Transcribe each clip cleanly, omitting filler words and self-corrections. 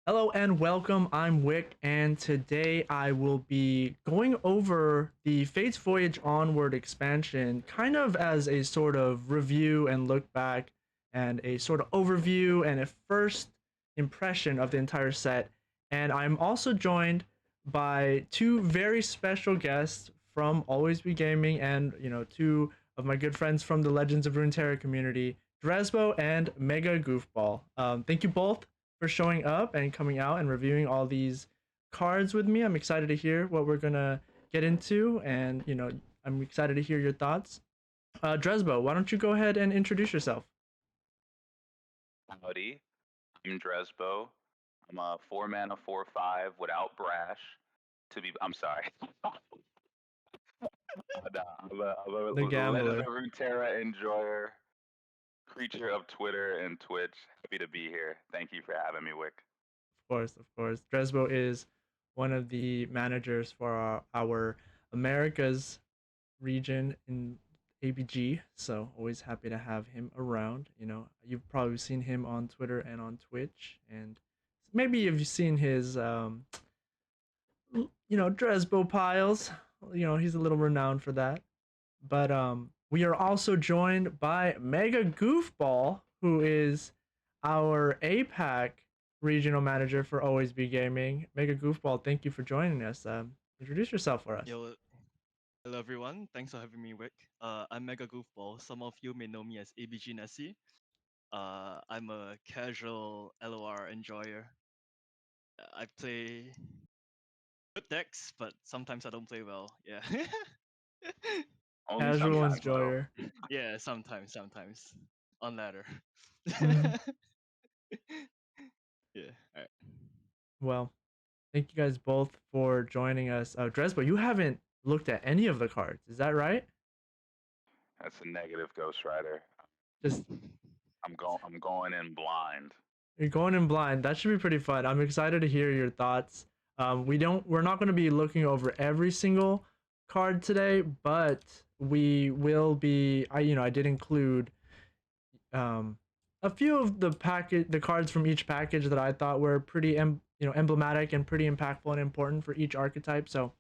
Hello and welcome. I'm Wick, and today I will be going over the Fates Voyage Onward expansion, kind of as a sort of review and look back, and a sort of overview and a first impression of the entire set. And I'm also joined by two very special guests from Always Be Gaming, and two of my good friends from the Legends of Runeterra community, Drezbo and MegaGoofball. Thank you both for showing up and coming out and reviewing all these cards with me. I'm excited to hear what we're gonna get into, and I'm excited to hear your thoughts. Dresbo, why don't you go ahead and introduce yourself? Howdy, I'm Drezbo. I'm a 4 mana 4/5 without brash. I'm sorry. I'm The a Legends Gambler. of Runeterra enjoyer, creature of Twitter and Twitch. Happy to be here. Thank you for having me, Wick. Of course, of course. Dresbo is one of the managers for our Americas region in ABG, so always happy to have him around. You've probably seen him on Twitter and on Twitch, and maybe you've seen his Dresbo piles. He's a little renowned for that. But we are also joined by Mega Goofball, who is our APAC regional manager for Always Be Gaming. Mega Goofball, thank you for joining us. Introduce yourself for us. Yo, hello everyone. Thanks for having me, Wick. I'm Mega Goofball. Some of you may know me as ABG Nessie. I'm a casual LOR enjoyer. I play good decks, but sometimes I don't play well. Yeah. Only Casual sometimes, though. enjoyer. Yeah, sometimes. On ladder. Mhm. Yeah. Alright. Well, thank you guys both for joining us. Dresbo, you haven't looked at any of the cards, is that right? That's a negative, Ghost Rider. Just I'm going in blind. You're going in blind. That should be pretty fun. I'm excited to hear your thoughts. We're not going to be looking over every single card today, but we will be. I did include um, a few of the cards from each package that I thought were pretty, emblematic and pretty impactful and important for each archetype. So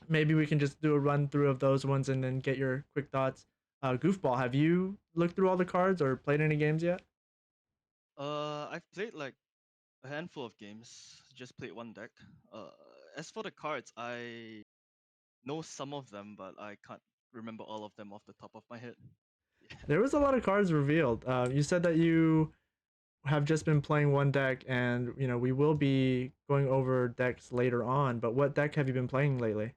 maybe we can just do a run through of those ones and then get your quick thoughts. Goofball, have you looked through all the cards or played any games yet? I've played like a handful of games. Just played one deck. As for the cards, I know some of them, but I can't remember all of them off the top of my head. There was a lot of cards revealed. You said that you have just been playing one deck, and we will be going over decks later on. But what deck have you been playing lately?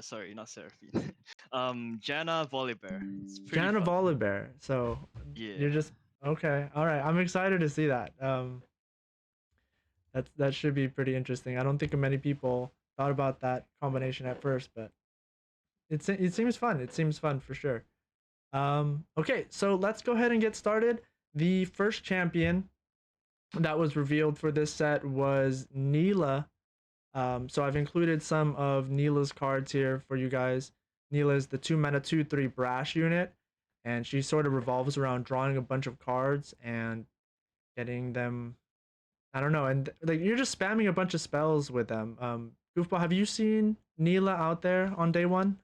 Sorry, not Seraphine. Janna Volibear. It's pretty Janna fun. Volibear. So you're Yeah. just okay. All right, I'm excited to see that. That should be pretty interesting. I don't think many people thought about that combination at first, but it seems fun. It seems fun for sure. Okay, so let's go ahead and get started. The first champion that was revealed for this set was Nilah. So I've included some of Nilah's cards here for you guys. Nilah is the 2 mana 2/3 brash unit, and she sort of revolves around drawing a bunch of cards and getting them. I don't know, and like you're just spamming a bunch of spells with them. Goofball, have you seen Nilah out there on day one?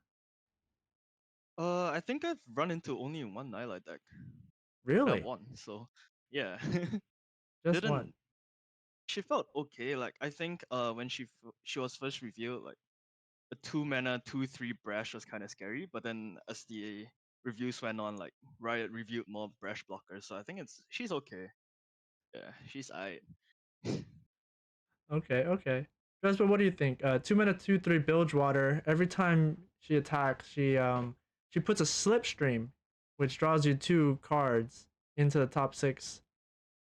I think I've run into only one Nilah deck. That Really? one, so yeah. Just one? Didn't She felt okay. Like I think when she was first revealed, like a 2 mana 2/3 brash was kind of scary, but then as the reviews went on, like Riot reviewed more brash blockers, so I think she's okay. Yeah, she's alright. Okay, okay. Jasper, what do you think? 2 mana 2/3 Bilgewater. Every time she attacks, she puts a slipstream, which draws you 2 cards into the top 6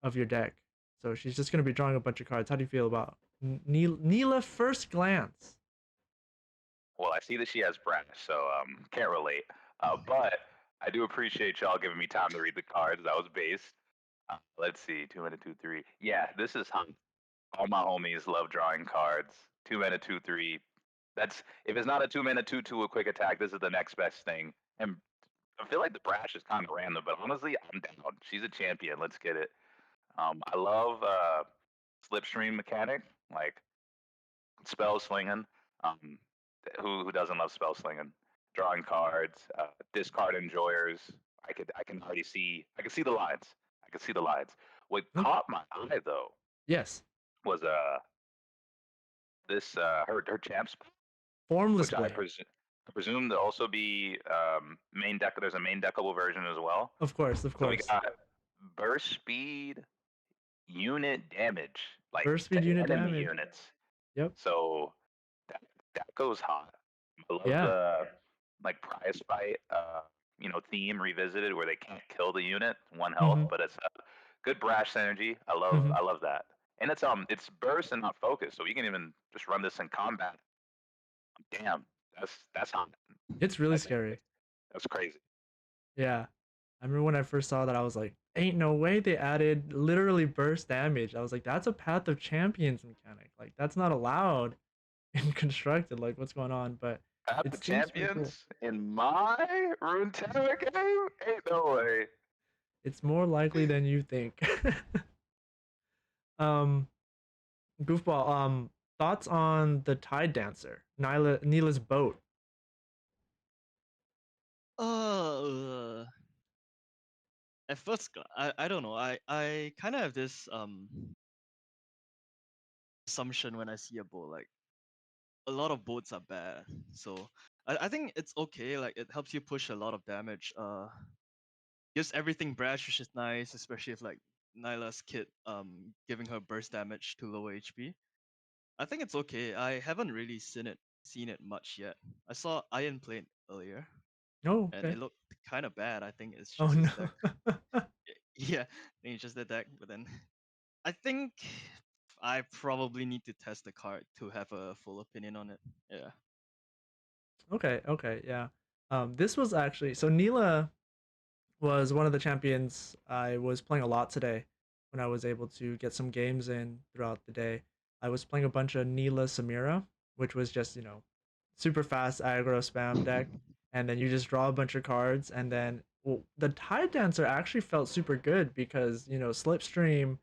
of your deck. So she's just gonna be drawing a bunch of cards. How do you feel about Nilah first glance? Well, I see that she has brash, so can't relate. But I do appreciate y'all giving me time to read the cards. That was based. Let's see, 2 mana 2/3. Yeah, this is hung. All my homies love drawing cards. 2 mana 2/3. That's if it's not a 2 mana 2/2 a quick attack. This is the next best thing. And I feel like the brash is kind of random, but honestly, I'm down. She's a champion. Let's get it. I love slipstream mechanic, like spell slinging. Um, who doesn't love spell slinging? Drawing cards, discard enjoyers. I can already see I can see the lines. I can see the lines. What Okay. caught my eye though Yes. was this her champ spell, Formless which Blade. I presume to also be main deck. There's a main deckable version as well. Of course, of So we course. got burst speed, unit damage, like Burst to speed unit enemy damage. units. Yep. So that that goes hot. I love Yeah. the like prize fight theme revisited where they can't kill the unit one health, Mm-hmm. but it's a good brash synergy. Mm-hmm. I love that. And it's burst and not focus, so you can even just run this in combat. Damn, that's hot. It's really That's scary. that's crazy. Yeah. I remember when I first saw that, I was like, ain't no way they added literally burst damage. I was like, that's a Path of Champions mechanic. Like, that's not allowed in Constructed. Like, what's going on? But Path it of seems pretty cool. Champions in my Runeterra game? Ain't no way. It's more likely than you think. um, Goofball, thoughts on the Tide Dancer, Nilah's boat? Uh, at first, I don't know. I kind of have this assumption when I see a boat. Like a lot of boats are bad, so I think it's okay. Like it helps you push a lot of damage. Gives everything brash, which is nice, especially if like Nilah's kit giving her burst damage to lower HP. I think it's okay. I haven't really seen it much yet. I saw Iron Plate earlier, Oh, and okay. it looked kind of bad. I think it's Oh just no. his deck. Yeah, I think it's just the deck. But then I think I probably need to test the card to have a full opinion on it. Yeah. Okay, okay, yeah. This was actually so Nilah was one of the champions I was playing a lot today when I was able to get some games in throughout the day. I was playing a bunch of Nilah Samira, which was just, super fast aggro spam deck. And then you just draw a bunch of cards. And then well, the Tide Dancer actually felt super good because, Slipstream,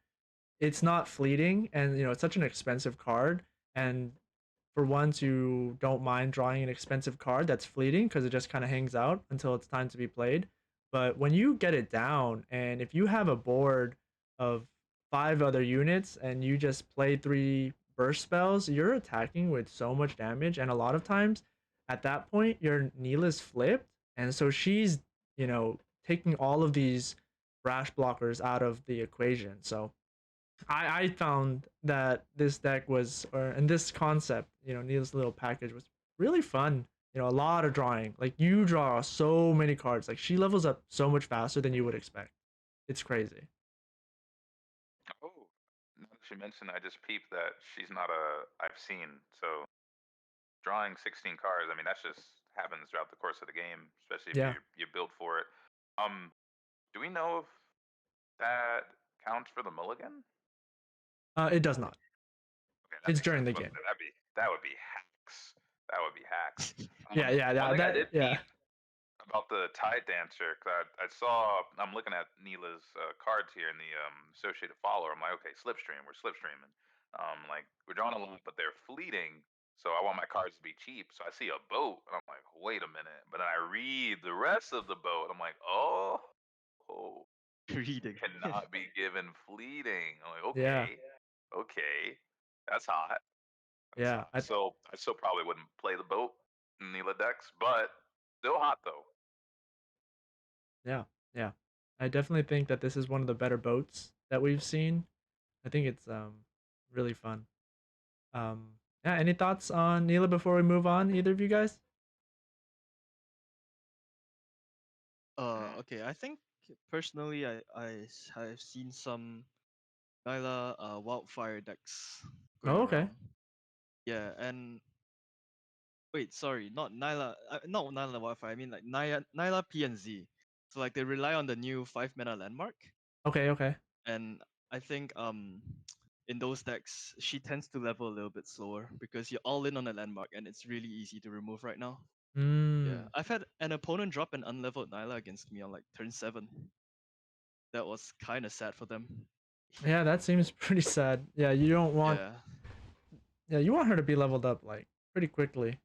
it's not fleeting and, it's such an expensive card. And for ones who don't mind drawing an expensive card that's fleeting because it just kind of hangs out until it's time to be played. But when you get it down, and if you have a board of 5 other units and you just play 3 burst spells, you're attacking with so much damage. And a lot of times at that point, your Neela's flipped. And so she's, taking all of these brash blockers out of the equation. So I found that this deck was, or and this concept, Neil's little package was really fun. A lot of drawing. Like you draw so many cards. Like she levels up so much faster than you would expect. It's crazy. Oh, now that you mentioned, I just peeped that she's not a I've seen. So drawing 16 cards, I mean that's just happens throughout the course of the game, especially if Yeah. you build for it. Um, do we know if that counts for the mulligan? It does not. Okay, that It's makes during sense. the But game. that would be hacks. That would be hacks. Yeah, yeah, One yeah. thing I That did yeah. peep about the Tide Dancer, because I saw, I'm looking at Neela's cards here in the associated follower. I'm like, okay, Slipstream, we're Slipstreaming. Like, we're drawing a lot, but they're fleeting. So I want my cards to be cheap. So I see a boat, and I'm like, wait a minute. But then I read the rest of the boat. I'm like, oh, Reading. cannot be given fleeting. I'm like, Yeah. okay, that's hot. That's Yeah. hot. So I still probably wouldn't play the boat in Neela decks, but still hot though. Yeah. Yeah. I definitely think that this is one of the better boats that we've seen. I think it's really fun. Um yeah, any thoughts on Neela before we move on, either of you guys? Okay. I think personally, have seen some Nyla wildfire decks going Oh, okay. around. Yeah, and wait, sorry, not Nyla, not Nyla wildfire. I mean like Nyla PNZ. So like they rely on the new 5 mana landmark, Okay, okay. and I think in those decks she tends to level a little bit slower because you're all in on a landmark and it's really easy to remove right now. Yeah, Mm. I've had an opponent drop an unleveled Nyla against me on like turn 7. That was kind of sad for them. Yeah, that seems pretty sad. Yeah, you don't want. Yeah, Yeah, you want her to be leveled up like pretty quickly.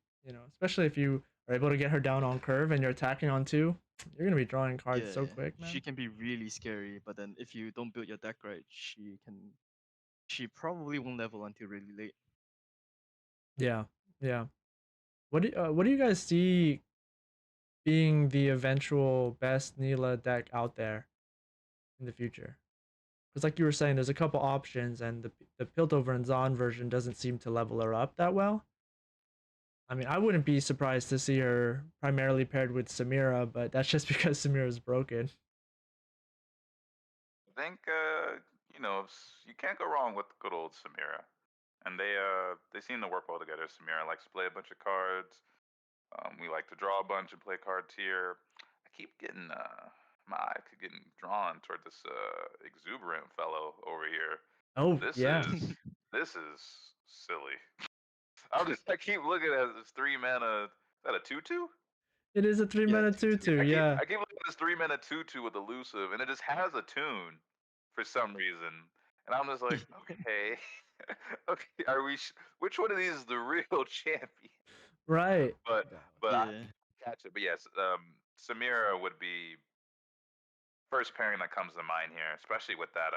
Especially if you are able to get her down on curve and you're attacking on two. You're gonna be drawing cards so yeah. quick, She man. can be really scary, but then if you don't build your deck right, she probably won't level until really late. Yeah, yeah. What do you guys see being the eventual best Neela deck out there in the future? Because like you were saying, there's a couple options, and the Piltover and Zon version doesn't seem to level her up that well. I mean, I wouldn't be surprised to see her primarily paired with Samira, but that's just because Samira's broken. I think you can't go wrong with good old Samira, and they seem to work well together. Samira likes to play a bunch of cards. We like to draw a bunch and play cards here. I keep getting my eye keep getting drawn toward this exuberant fellow over here. Oh This yeah, is this is silly. I keep looking at this 3 mana. Is that a 2/2? it is a three Yeah, mana 2/2. 2/2. Yeah, I keep looking at this 3 mana 2/2 with elusive, and it just has a tune for some reason, and I'm just like, okay, okay, which one of these is the real champion? right. But I Yeah. catch it. But yes, Samira would be first pairing that comes to mind here, especially with that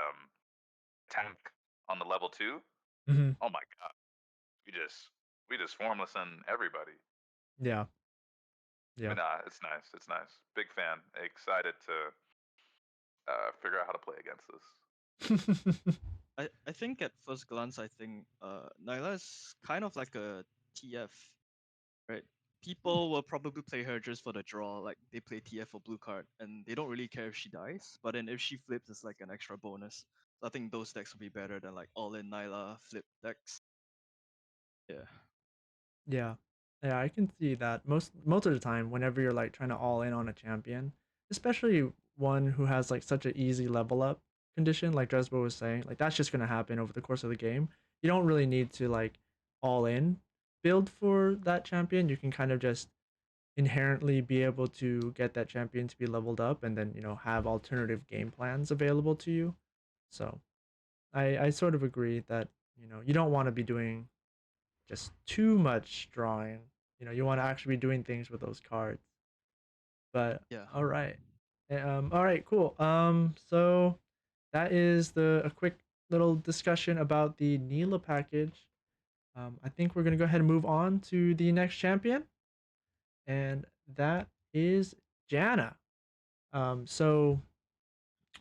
attack on the level 2. Hmm. Oh my god, we just we just formless on everybody. Yeah, yeah. But nah, it's nice. It's nice. Big fan. Excited to figure out how to play against this. I think at first glance, I think Nilah is kind of like a TF, right? People will probably play her just for the draw, like they play TF for blue card, and they don't really care if she dies. But then if she flips, it's like an extra bonus. So I think those decks will be better than like all-in Nilah flip decks. Yeah. Yeah. Yeah, I can see that most of the time whenever you're like trying to all in on a champion, especially one who has like such an easy level up condition like Drezbo was saying, like that's just going to happen over the course of the game. You don't really need to like all in build for that champion. You can kind of just inherently be able to get that champion to be leveled up and then, have alternative game plans available to you. So, I sort of agree that, you don't want to be doing just too much drawing. You want to actually be doing things with those cards. But Yeah. all right, all right, cool. So that is a quick little discussion about the Neela package. I think we're gonna go ahead and move on to the next champion, and that is Janna. So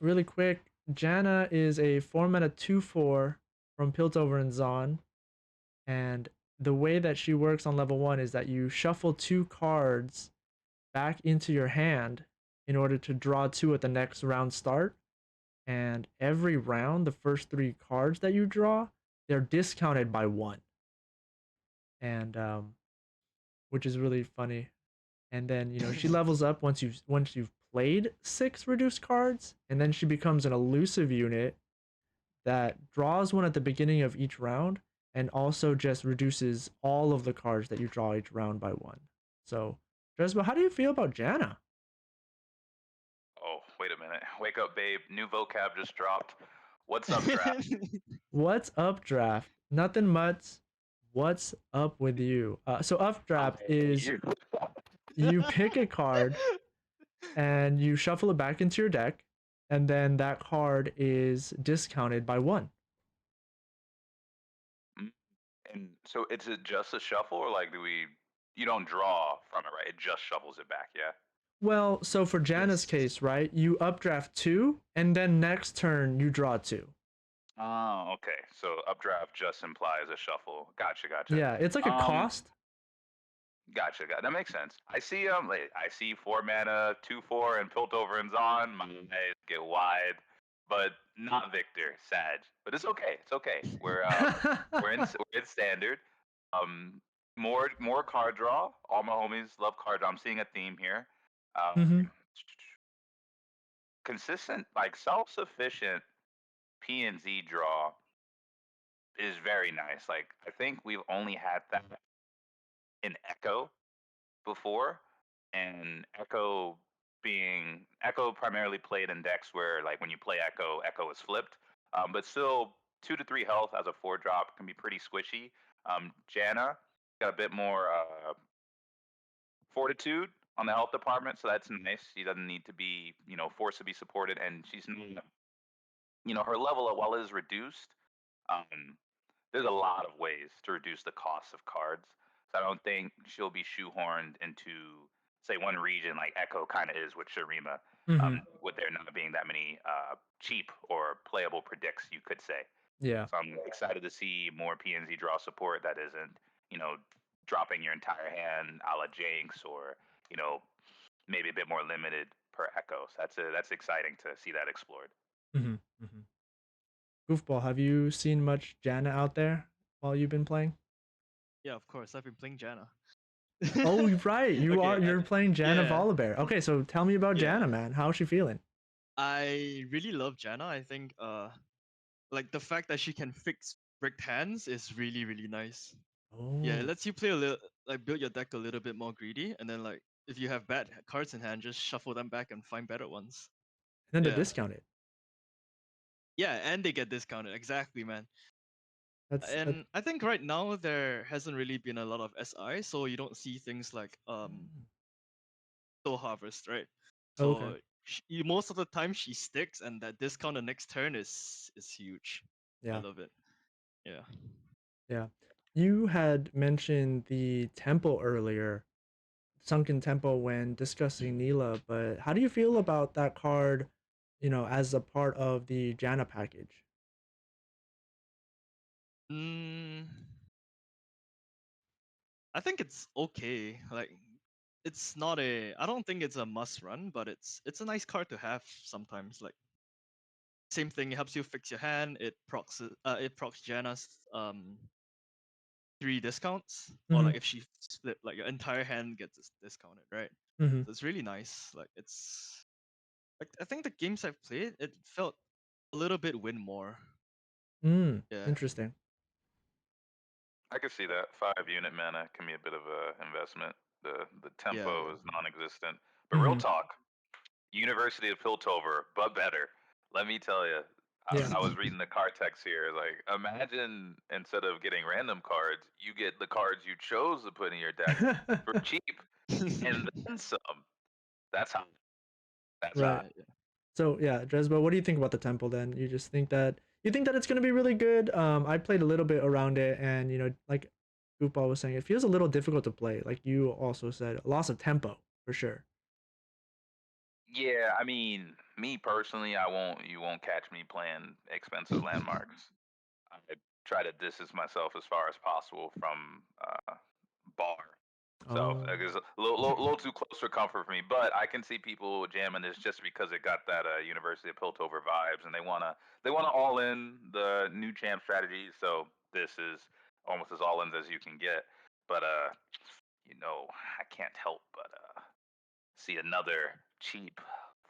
really quick, Janna is a 4 mana 2/4 from Piltover and Zon. And the way that she works on level 1 is that you shuffle 2 cards back into your hand in order to draw 2 at the next round start. And every round, the first 3 cards that you draw, they're discounted by 1. And which is really funny. And then, she levels up once you've played 6 reduced cards, and then she becomes an elusive unit that draws 1 at the beginning of each round and also just reduces all of the cards that you draw each round by 1. So, Dresbo, how do you feel about Janna? Oh, wait a minute. Wake up, babe. New vocab just dropped. What's up, draft? What's up, draft? Nothing much. What's up with you? So updraft is You. you pick a card and you shuffle it back into your deck, and then that card is discounted by 1. Mm, and so it's just a shuffle, or like do we? You don't draw from it, right? It just shuffles it back, yeah. Well, so for Janna's Yes. case, right, you updraft 2, and then next turn you draw 2. Oh, okay. So updraft just implies a shuffle. Gotcha, gotcha. Yeah, it's like a Um, cost. gotcha, that makes sense. I see 4 mana, 2/4, and Piltover and Zon. My eyes get wide, but not Victor. Sad, but it's okay. It's okay. We're in standard. Um, more card draw. All my homies love card draw. I'm seeing a theme here. Hmm. Consistent, like self-sufficient P and Z draw is very nice. Like I think we've only had that in Echo before, and Echo primarily played in decks where like when you play Echo, Echo is flipped. But still 2 to 3 health as a 4 drop can be pretty squishy. Janna got a bit more fortitude on the health department, so that's nice. She doesn't need to be, forced to be supported, and she's not, her level, while it is reduced, um, there's a lot of ways to reduce the cost of cards. So I don't think she'll be shoehorned into, say, one region like Echo kind of is with Shurima, Mm-hmm. with there not being that many cheap or playable predicts, you could say. Yeah. So I'm excited to see more PNZ draw support that isn't, you know, dropping your entire hand a la Jinx, or, you know, maybe a bit more limited per Echo. So that's exciting to see that explored. Mm-hmm. Mm-hmm. Goofball, have you seen much Janna out there while you've been playing? Yeah, of course. I've been playing Janna. Oh, right. Okay, You're playing Janna yeah, Volibear. Okay, so tell me about yeah. Janna, man. How's she feeling? I really love Janna. I think like the fact that she can fix bricked hands is really really nice. Yeah, it Oh. lets you play a little, like build your deck a little bit more greedy, and then like if you have bad cards in hand, just shuffle them back and find better ones. And then to Yeah, discount it. yeah, and they get discounted. Exactly, man. That. And I think right now there hasn't really been a lot of SI, so you don't see things like Soul Harvest, right? Oh, okay. So most of the time she sticks, and that discount the next turn is huge. I Yeah. love it. Yeah. Yeah. You had mentioned the temple earlier, Sunken Temple, when discussing Nilah, but how do you feel about that card, as a part of the Janna package? Mm, I think it's okay. Like, it's not a. I don't think it's a must run, but it's a nice card to have sometimes. Like, same thing. It helps you fix your hand. It procs Janna's 3 discounts, or Mm-hmm. like if she split, like your entire hand gets discounted, right? Mm-hmm. So it's really nice. Like, it's like I think the games I've played, it felt a little bit win more. Mm. Yeah. Interesting. I can see that 5 unit mana can be a bit of a investment. The Yeah. tempo is non-existent. But real Mm-hmm. talk, University of Piltover, but better. Let me tell you, Yeah. I was reading the card text here. Like, imagine instead of getting random cards, you get the cards you chose to put in your deck for cheap, and then some. That's hot. That's Right. hot. Yeah. So yeah, Drezbo, what do you think about the temple then? You think that it's gonna be really good? I played a little bit around it, and like Goopball was saying, it feels a little difficult to play. Like you also said, a loss of tempo for sure. Yeah, I mean, me personally, you won't catch me playing expensive landmarks. I try to distance myself as far as possible from bar. So Oh. like, it's a little too close for comfort for me. But I can see people jamming this just because it got that University of Piltover vibes, and they wanna all in the new champ strategy. So this is almost as all in as you can get. But I can't help but see another cheap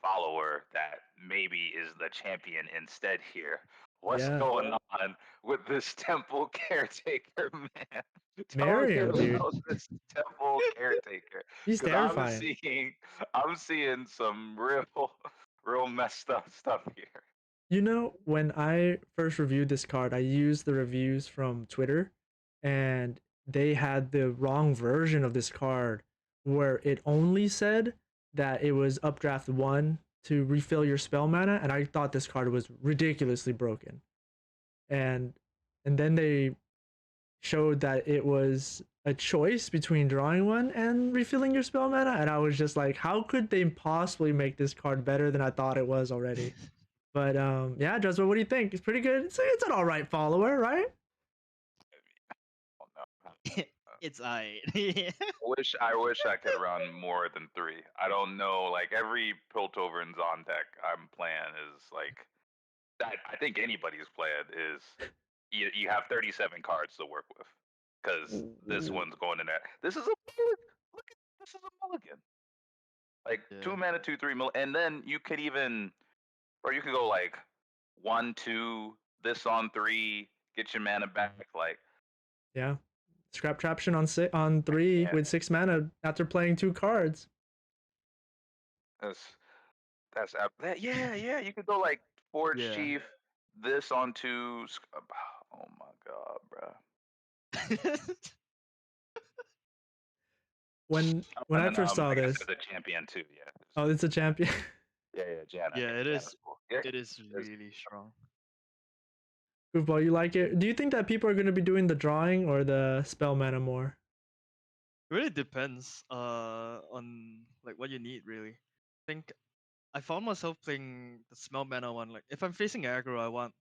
follower that maybe is the champion instead here. What's Yeah. going on with this temple caretaker, man? Tell me Mario, dude. about this temple caretaker, He's because terrifying. I'm seeing some real messed up stuff here. When I first reviewed this card, I used the reviews from Twitter, and they had the wrong version of this card where it only said that it was updraft 1 to refill your spell mana, and I thought this card was ridiculously broken. And then they showed that it was a choice between drawing one and refilling your spell mana, and I was just like, how could they possibly make this card better than I thought it was already? But yeah, Joshua, what do you think? It's pretty good. It's an all right follower, right? Oh, no. It's I. I wish I could run more than 3. I don't know. Like, every Piltover and Zon deck I'm playing is like that. I think anybody's plan is you have 37 cards to work with, because this one's going in there. This is a look at this is a mulligan. Like, Yeah. 2 mana, 2/3 and then you could even, or you could go like 1/2, this on 3, get your mana back. Like, Yeah, scrap traption on 3 yeah, with 6 mana after playing 2 cards. that's yeah, yeah. You could go like Forge Yeah. Chief, this onto. Oh my god, bro. When And I then first saw I guess this, there's a champion too. Yeah. oh, it's a champion. Yeah, Janna. Yeah, it Janna's is. cool. Yeah. It is there's- really strong. Goofball, you like it? Do you think that people are going to be doing the drawing or the spell mana more? It really depends on like what you need really. I think I found myself playing the smell mana one. Like if I'm facing aggro, I want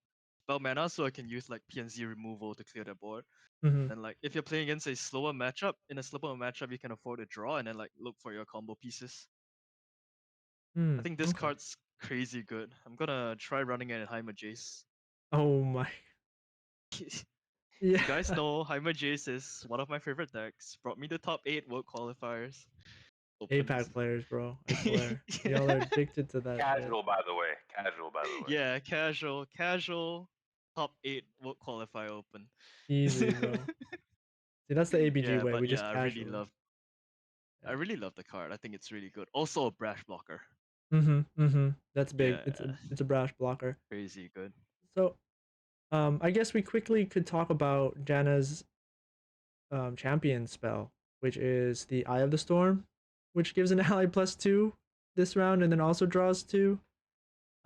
spell mana so I can use like PNZ removal to clear the board. Mm-hmm. And like if you're playing against a slower matchup, in a slower matchup you can afford to draw and then like look for your combo pieces. I think this Okay. card's crazy good. I'm gonna try running it in Heimer Jace. Oh my. You Yeah. guys know Heimer Jace is one of my favorite decks. Brought me to top 8 World Qualifiers. APAC Opens. players, bro. I swear. Yeah. Y'all are addicted to that shit. Casual, by the way. Casual, by the way. Yeah, casual, top 8 World Qualify open. Easy, bro. See, that's the ABG Yeah, way. but We just yeah, casual. I really love the card. I think it's really good. Also a brash blocker. That's big. Yeah, It's a brash blocker. crazy good. So, I guess we quickly could talk about Janna's champion spell, which is the Eye of the Storm, which gives an ally +2 this round and then also draws 2.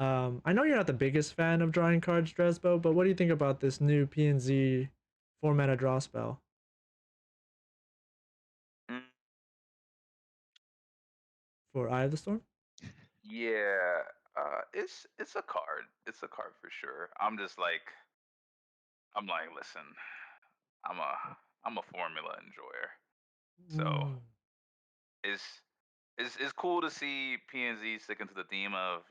I know you're not the biggest fan of drawing cards, Drezbo, but what do you think about this new PNZ 4-mana draw spell Mm, for Eye of the Storm? Yeah. It's a card. It's a card for sure. I'm like, listen, I'm a formula enjoyer. So Mm. it's it's cool to see PNZ sticking to the theme of,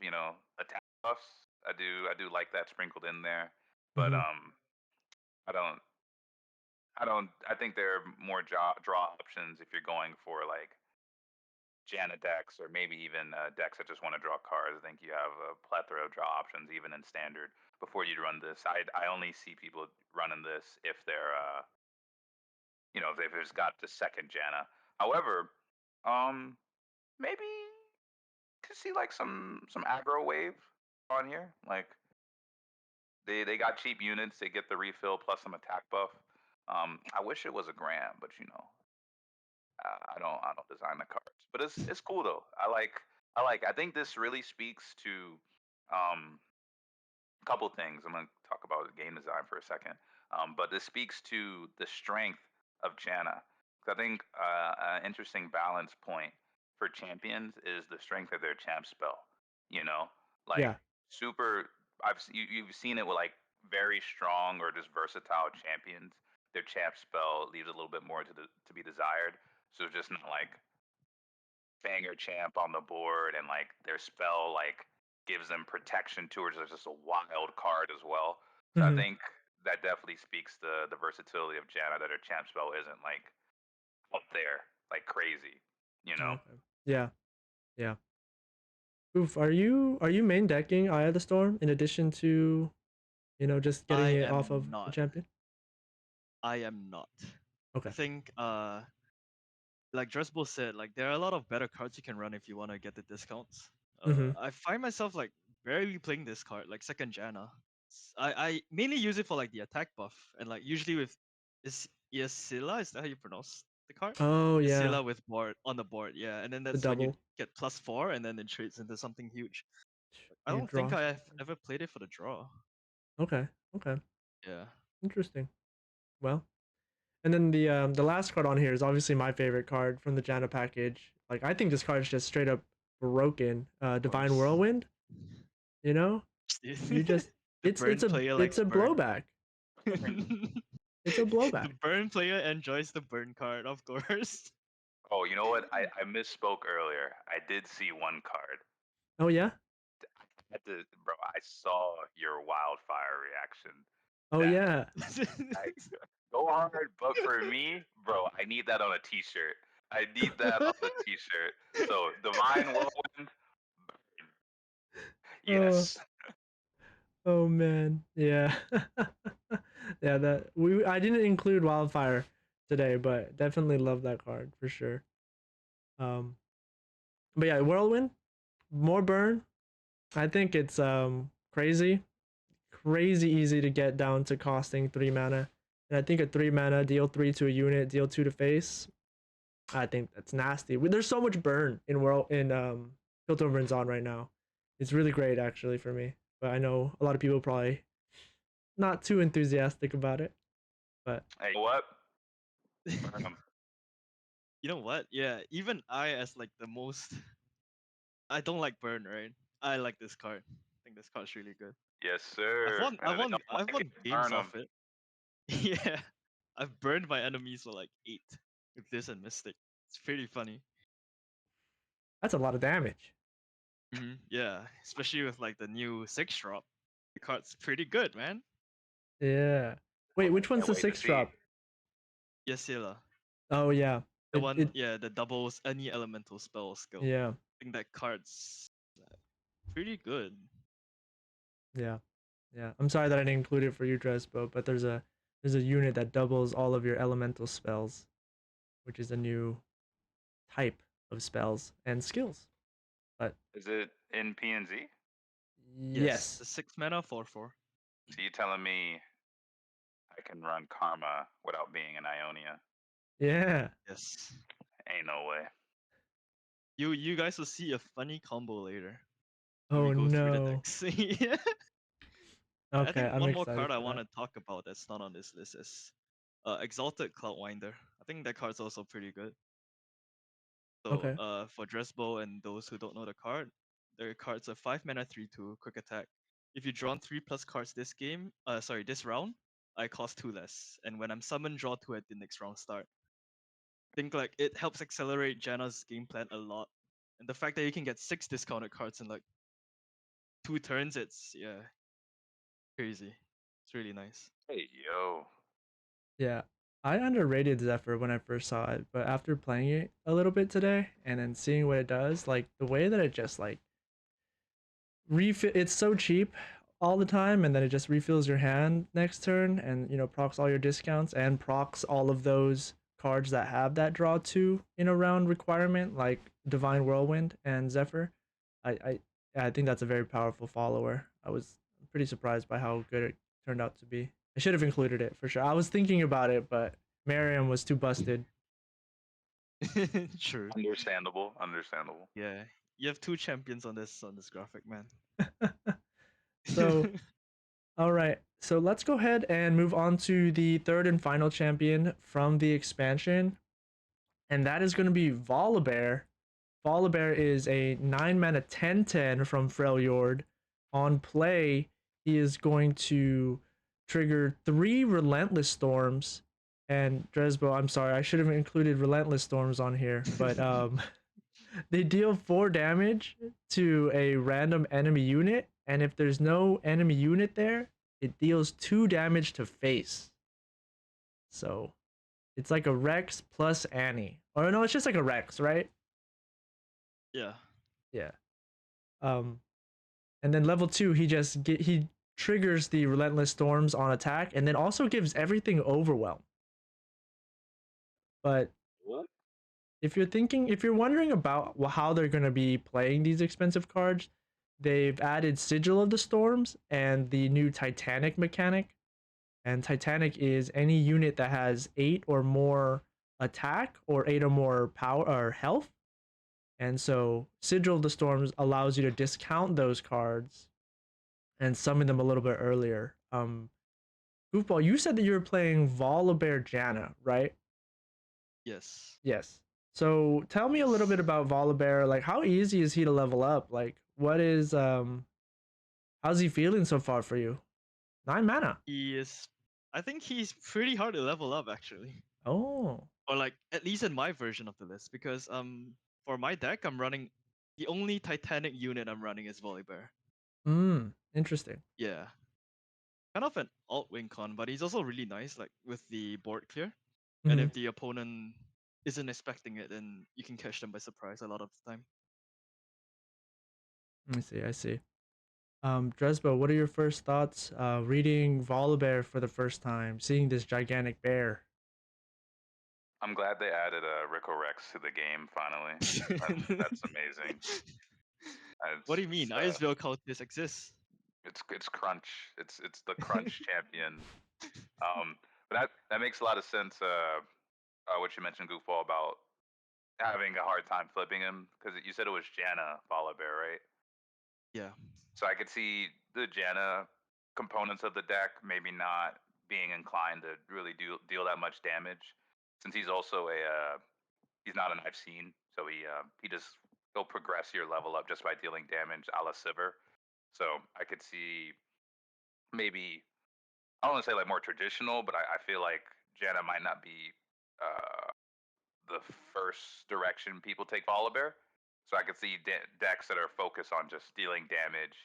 attack buffs. I do like that sprinkled in there. But Mhm. I don't I think there are more draw options if you're going for like Janna decks or maybe even decks that just want to draw cards. I think you have a plethora of draw options even in standard before you run this. I only see people running this if they're if it's got the second Janna. However, maybe could see like some aggro wave on here. Like they got cheap units, they get the refill plus some attack buff. I wish it was a gram, but I don't design the cards, but it's cool though. I think this really speaks to a couple things. I'm gonna talk about game design for a second, but this speaks to the strength of Janna. 'Cause I think an interesting balance point for champions is the strength of their champ spell. You know, like Yeah. super. You've seen it with like very strong or just versatile champions. Their champ spell leaves a little bit more to be desired. So it's just not like banger champ on the board and like their spell like gives them protection towards just a wild card as well. So I Mhm. think that definitely speaks to the versatility of Janna that her champ spell isn't like up there like crazy, you know? Okay. Yeah. Yeah. Oof, are you main decking Eye of the Storm in addition to, just getting I it off am of the not. champion? I am not. I Okay. think like Drezbo said, like there are a lot of better cards you can run if you want to get the discounts. Mhm. I find myself like barely playing this card, like second Janna. I mainly use it for like the attack buff and like usually with Isila, is that how you pronounce the card? Oh yeah, Isila with board on the board, yeah, and then the that's when you double. get +4 and then it trades into something huge. I You don't think draw I have something. ever played it for the draw. Okay. Okay. Yeah. Interesting. Well, and then the last card on here is obviously my favorite card from the Janna package. Like I think this card is just straight up broken. Of Divine course. Whirlwind. You know, you just The it's burn player it's likes a burn. blowback. It's a The blowback. burn player enjoys the burn card, of course. Oh, you know what? I misspoke earlier. I did see one card. Oh yeah. Bro, I saw your wildfire reaction. Oh That yeah. I, go hard, but for me, bro, I need that on a t-shirt. I need that on a t-shirt. So Divine Whirlwind, Oh. yes. Oh man. Yeah. Yeah. I didn't include Wildfire today, but definitely love that card for sure. Um. But yeah, Whirlwind, more burn. I think it's crazy, crazy easy to get down to costing 3 mana. And I think a 3 mana, deal 3 to a unit, deal 2 to face. I think that's nasty. There's so much burn in Piltover and Zon right now. It's really great actually for me. But I know a lot of people probably not too enthusiastic about it. But Hey, what? Burn 'em. You know what? Yeah, even I as like the most I don't like burn, right? I like this card. I think this card's really good. Yes, sir. And if they don't I've like won it, games burn 'em. off it. Yeah. I've burned my enemies for like 8 with this and Mystic. It's pretty funny. that's a lot of damage. Yeah, especially with like the new 6 drop. The card's pretty good, man. Yeah. Wait, which one's Can't the wait to 6 see. drop? Yesila. Oh yeah. The one, yeah, the doubles any elemental spell skill. Yeah. I think that card's pretty good. Yeah. Yeah. I'm sorry that I didn't include it for you, Drezbo, but there's a unit that doubles all of your elemental spells, which is a new type of spells and skills. But Is it in PNZ? yes. The 6 mana 4/4. So you telling me I can run Karma without being an Ionia? Yeah. Yes. Ain't no way. You guys will see a funny combo later. When Oh we go through the no. decks. Yeah. I Okay, think I'm one more excited card I for want that. to talk about that's not on this list is Exalted Cloudwinder. I think that card's also pretty good. So Okay. for Drezbo and those who don't know the card, their card's a 5 mana 3/2 quick attack. If you draw 3+ cards this this round, I cost 2 less. And when I'm summoned, draw 2 at the next round start. Think like it helps accelerate Janna's game plan a lot. And the fact that you can get 6 discounted cards in like 2 turns, it's crazy. It's really nice. Hey, yo. Yeah. I underrated Zephyr when I first saw it, but after playing it a little bit today and then seeing what it does, like the way that it just like refill, it's so cheap all the time, and then it just refills your hand next turn, and procs all your discounts and procs all of those cards that have that draw two in a round requirement, like Divine Whirlwind and Zephyr. I yeah, I think that's a very powerful follower. I was pretty surprised by how good it turned out to be. I should have included it for sure. I was thinking about it, but Miriam was too busted. True. Understandable. Yeah. You have 2 champions on this graphic, man. So, all right. So let's go ahead and move on to the third and final champion from the expansion, and that is going to be Volibear. Volibear is a 9 mana 10/10 from Freljord. On play, he is going to trigger 3 Relentless Storms. And Drezbo, I'm sorry, I should have included Relentless Storms on here, but they deal 4 damage to a random enemy unit, and if there's no enemy unit there, it deals 2 damage to face. So it's like a Rex plus Annie. Or no, it's just like a Rex, right? Yeah. Yeah. And then level 2, he triggers the Relentless Storms on attack, and then also gives everything Overwhelm. But What? if you're wondering about how they're going to be playing these expensive cards, they've added Sigil of the Storms and the new Titanic mechanic. And Titanic is any unit that has 8 or more attack or 8 or more power or health. And so Sigil of the Storms allows you to discount those cards and summon them a little bit earlier. Goofball, you said that you were playing Volibear Janna, right? Yes. Yes. So tell me a little bit about Volibear. Like, how easy is he to level up? Like, how's he feeling so far for you? 9 mana. I think he's pretty hard to level up actually. Oh. Or like at least in my version of the list, because for my deck I'm running the only Titanic unit I'm running is Volibear. Interesting. Yeah. Kind of an alt wing con, but he's also really nice, like with the board clear. And if the opponent isn't expecting it, then you can catch them by surprise a lot of the time. I see. Dresbo, what are your first thoughts reading Volibear for the first time, seeing this gigantic bear? I'm glad they added a Rico Rex to the game finally. That's amazing. What do you mean? It's, Iceville Cultist exists. It's crunch. It's the crunch champion. But that makes a lot of sense. What you mentioned, Goofball, about having a hard time flipping him because you said it was Janna Volibear, right? Yeah. So I could see the Janna components of the deck maybe not being inclined to really deal that much damage, since he's also he's not an I've seen, so he just he'll progress your level up just by dealing damage a la Sivir. So I could see maybe I don't want to say like more traditional, but I feel like Janna might not be uh, the first direction people take Volibear. So I could see decks that are focused on just dealing damage,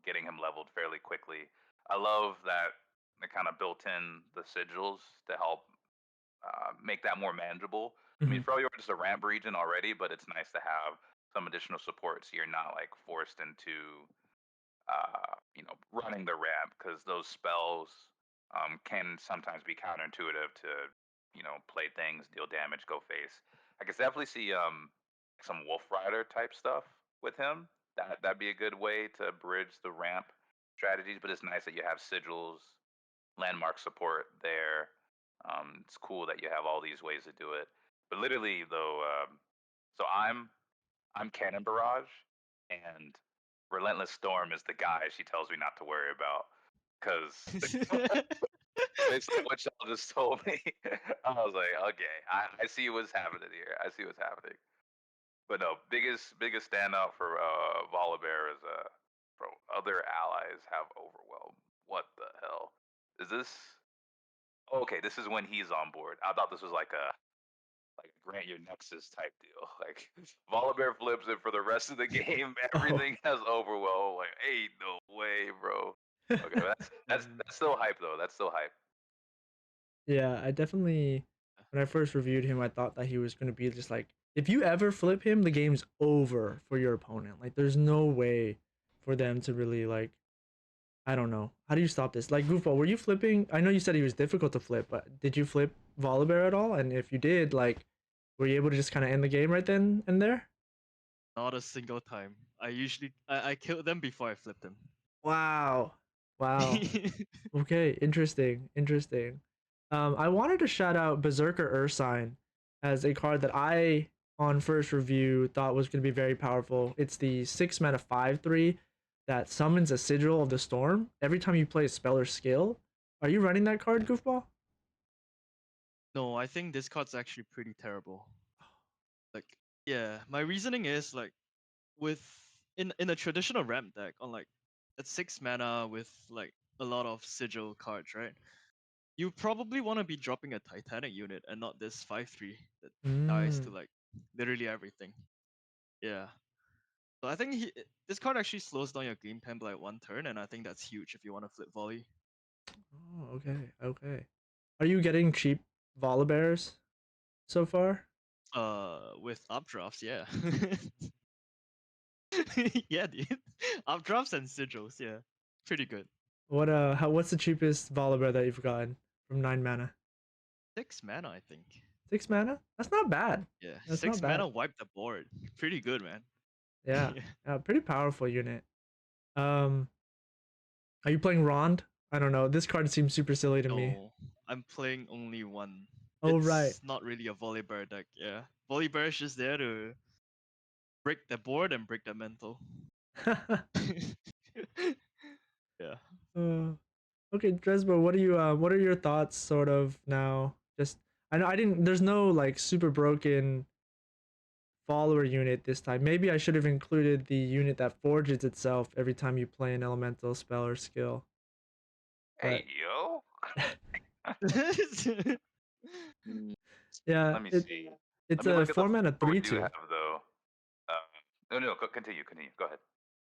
getting him leveled fairly quickly. I love that they kind of built in the sigils to help make that more manageable. I mean, Mhm. Froyo is a ramp region already, but it's nice to have some additional support so you're not like forced into running the ramp because those spells can sometimes be counterintuitive to, play things, deal damage, go face. I could definitely see some Wolf Rider type stuff with him. That'd be a good way to bridge the ramp strategies. But it's nice that you have sigils, landmark support there. It's cool that you have all these ways to do it. But literally, though, so I'm Cannon Barrage, and Relentless Storm is the guy she tells me not to worry about. Because based on what y'all just told me, I was like, okay, I see what's happening here. I see what's happening. But no, biggest standout for Volibear is bro, other allies have overwhelm. What the hell is this? Oh, okay, this is when he's on board. I thought this was like grant your nexus type deal. Like Volibear flips it for the rest of the game. Oh. Everything has overwhelm. Like, ain't no way, bro. Okay, but that's still hype though. That's still hype. Yeah, I definitely when I first reviewed him, I thought that he was gonna be just like if you ever flip him, the game's over for your opponent. Like there's no way for them to really like I don't know. How do you stop this? Like Goofball, were you flipping? I know you said he was difficult to flip, but did you flip Volibear at all? And if you did, like were you able to just kind of end the game right then and there? Not a single time. I killed them before I flipped them. Wow. Wow. Okay, interesting, interesting. I wanted to shout out Berserker Ursine as a card that I, on first review, thought was going to be very powerful. It's the 6 mana 5/3 that summons a Sigil of the Storm every time you play a spell or skill. Are you running that card, Goofball? No, I think this card's actually pretty terrible. Like, yeah, my reasoning is like with in a traditional ramp deck on like at 6 mana with like a lot of sigil cards, right? You probably want to be dropping a Titanic unit and not this 5/3 that dies to Mm. like literally everything. Yeah. So I think this card actually slows down your game time by like 1 turn, and I think that's huge if you want to flip volley. Oh, okay, okay. Are you getting cheap Volibears so far? With updrafts, yeah. Yeah, dude. Updrafts and sigils, yeah. Pretty good. What's the cheapest Volibear that you've gotten from 9 mana? 6 mana, I think. 6 mana? That's not bad. Yeah, That's six not bad. mana wipe the board. Pretty good, man. Yeah, Yeah. pretty powerful unit. Um, are you playing Rond? I don't know. This card seems super silly to me. No, I'm playing only one. Oh right. It's not really a Volibear deck, yeah. Volibear is just there to break the board and break the mental. Yeah. uh, okay, Drezbo, what are your thoughts sort of now? Just I know I didn't there's no like super broken follower unit this time. Maybe I should have included the unit that forges itself every time you play an elemental spell or skill. Hey But yo. Mm, yeah, Let me see. it's Let me a look at the 4 mana four we three do two. have though. Uh, no, continue. Go ahead.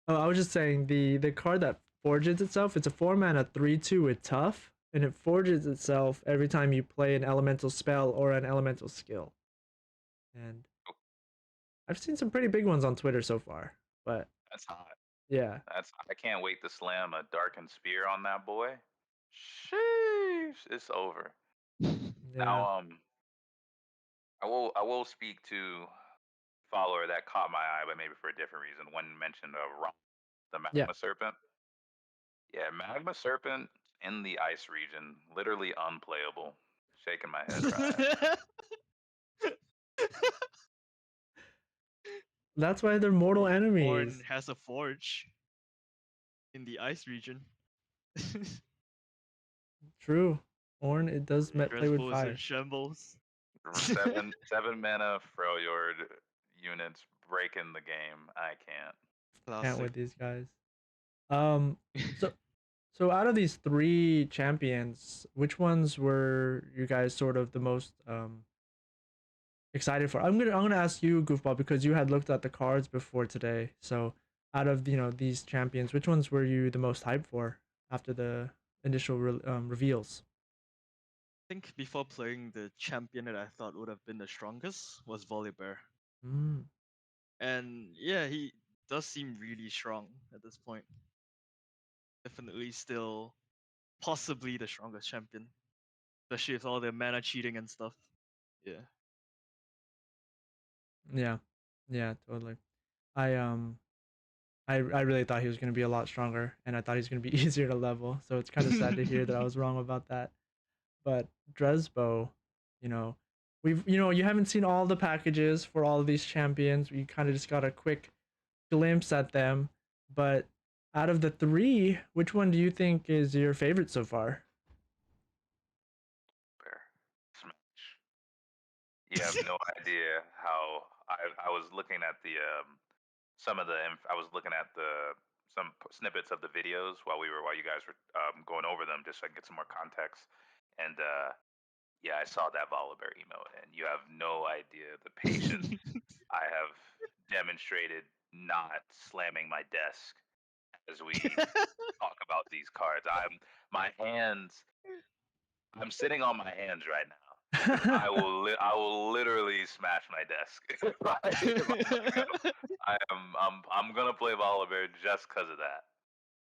Oh, I was just saying the card that forges itself, it's a 4 mana 3/2 with tough, and it forges itself every time you play an elemental spell or an elemental skill. And Oh, I've seen some pretty big ones on Twitter so far. But that's hot. yeah. I can't wait to slam a darkened spear on that boy. Sheesh, it's over. Yeah. Now I will speak to follower that caught my eye, but maybe for a different reason. One mentioned Ron, the Yeah. Magma Serpent. Yeah, Magma Serpent in the ice region, literally unplayable. Shaking my head, right? That's why they're mortal Orn enemies. has a forge in the ice region. True. Orn, it does play with Drezbo is in fire. shambles. Seven mana Freljord units breaking the game. I can't. Can't Classic. with these guys. Um, so so out of these three champions, which ones were you guys sort of the most excited for? I'm gonna ask you, Goofball, because you had looked at the cards before today. So out of these champions, which ones were you the most hyped for after the initial reveals? I think before playing, the champion that I thought would have been the strongest was Volibear. Mm, And yeah, he does seem really strong at this point. Definitely still possibly the strongest champion. Especially with all the mana cheating and stuff. Yeah. yeah, yeah, totally. I I really thought he was gonna be a lot stronger, and I thought he was gonna be easier to level. So it's kind of sad to hear that I was wrong about that. But Drezbo, you know, you haven't seen all the packages for all of these champions. You kind of just got a quick glimpse at them. But out of the three, which one do you think is your favorite so far? Bear. Smash. You have no idea how I was looking at the some of the I was looking at the some snippets of the videos while you guys were going over them just so I can get some more context. And yeah, I saw that Volibear emote, and you have no idea the patience I have demonstrated not slamming my desk as we talk about these cards. My hands. I'm sitting on my hands right now because I will literally smash my desk. I'm gonna play Volibear just because of that.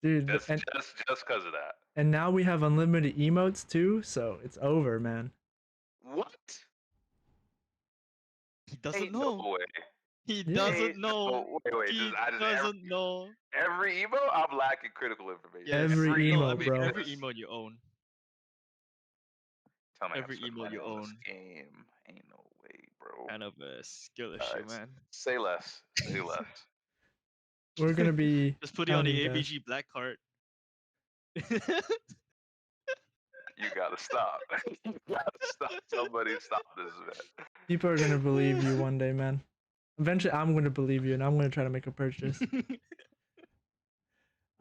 Dude, Just because of that. and now we have unlimited emotes too, so it's over, man. What? He doesn't Ain't no know. way. He Yeah. doesn't Ain't know. no wait. He Just doesn't know. every emo. I'm lacking critical information. Yes. Every No, emo, I mean bro. every emo you own. Tell me I gotta Every spend emo money you on this own. game. Ain't no way, bro. Kind of a skill issue, man. Say less. Say less. We're gonna be Just put it on counting the death. ABG black card. You gotta stop. You gotta stop. Somebody stop this, man. People are gonna believe you one day, man. Eventually, I'm gonna believe you, and I'm gonna try to make a purchase.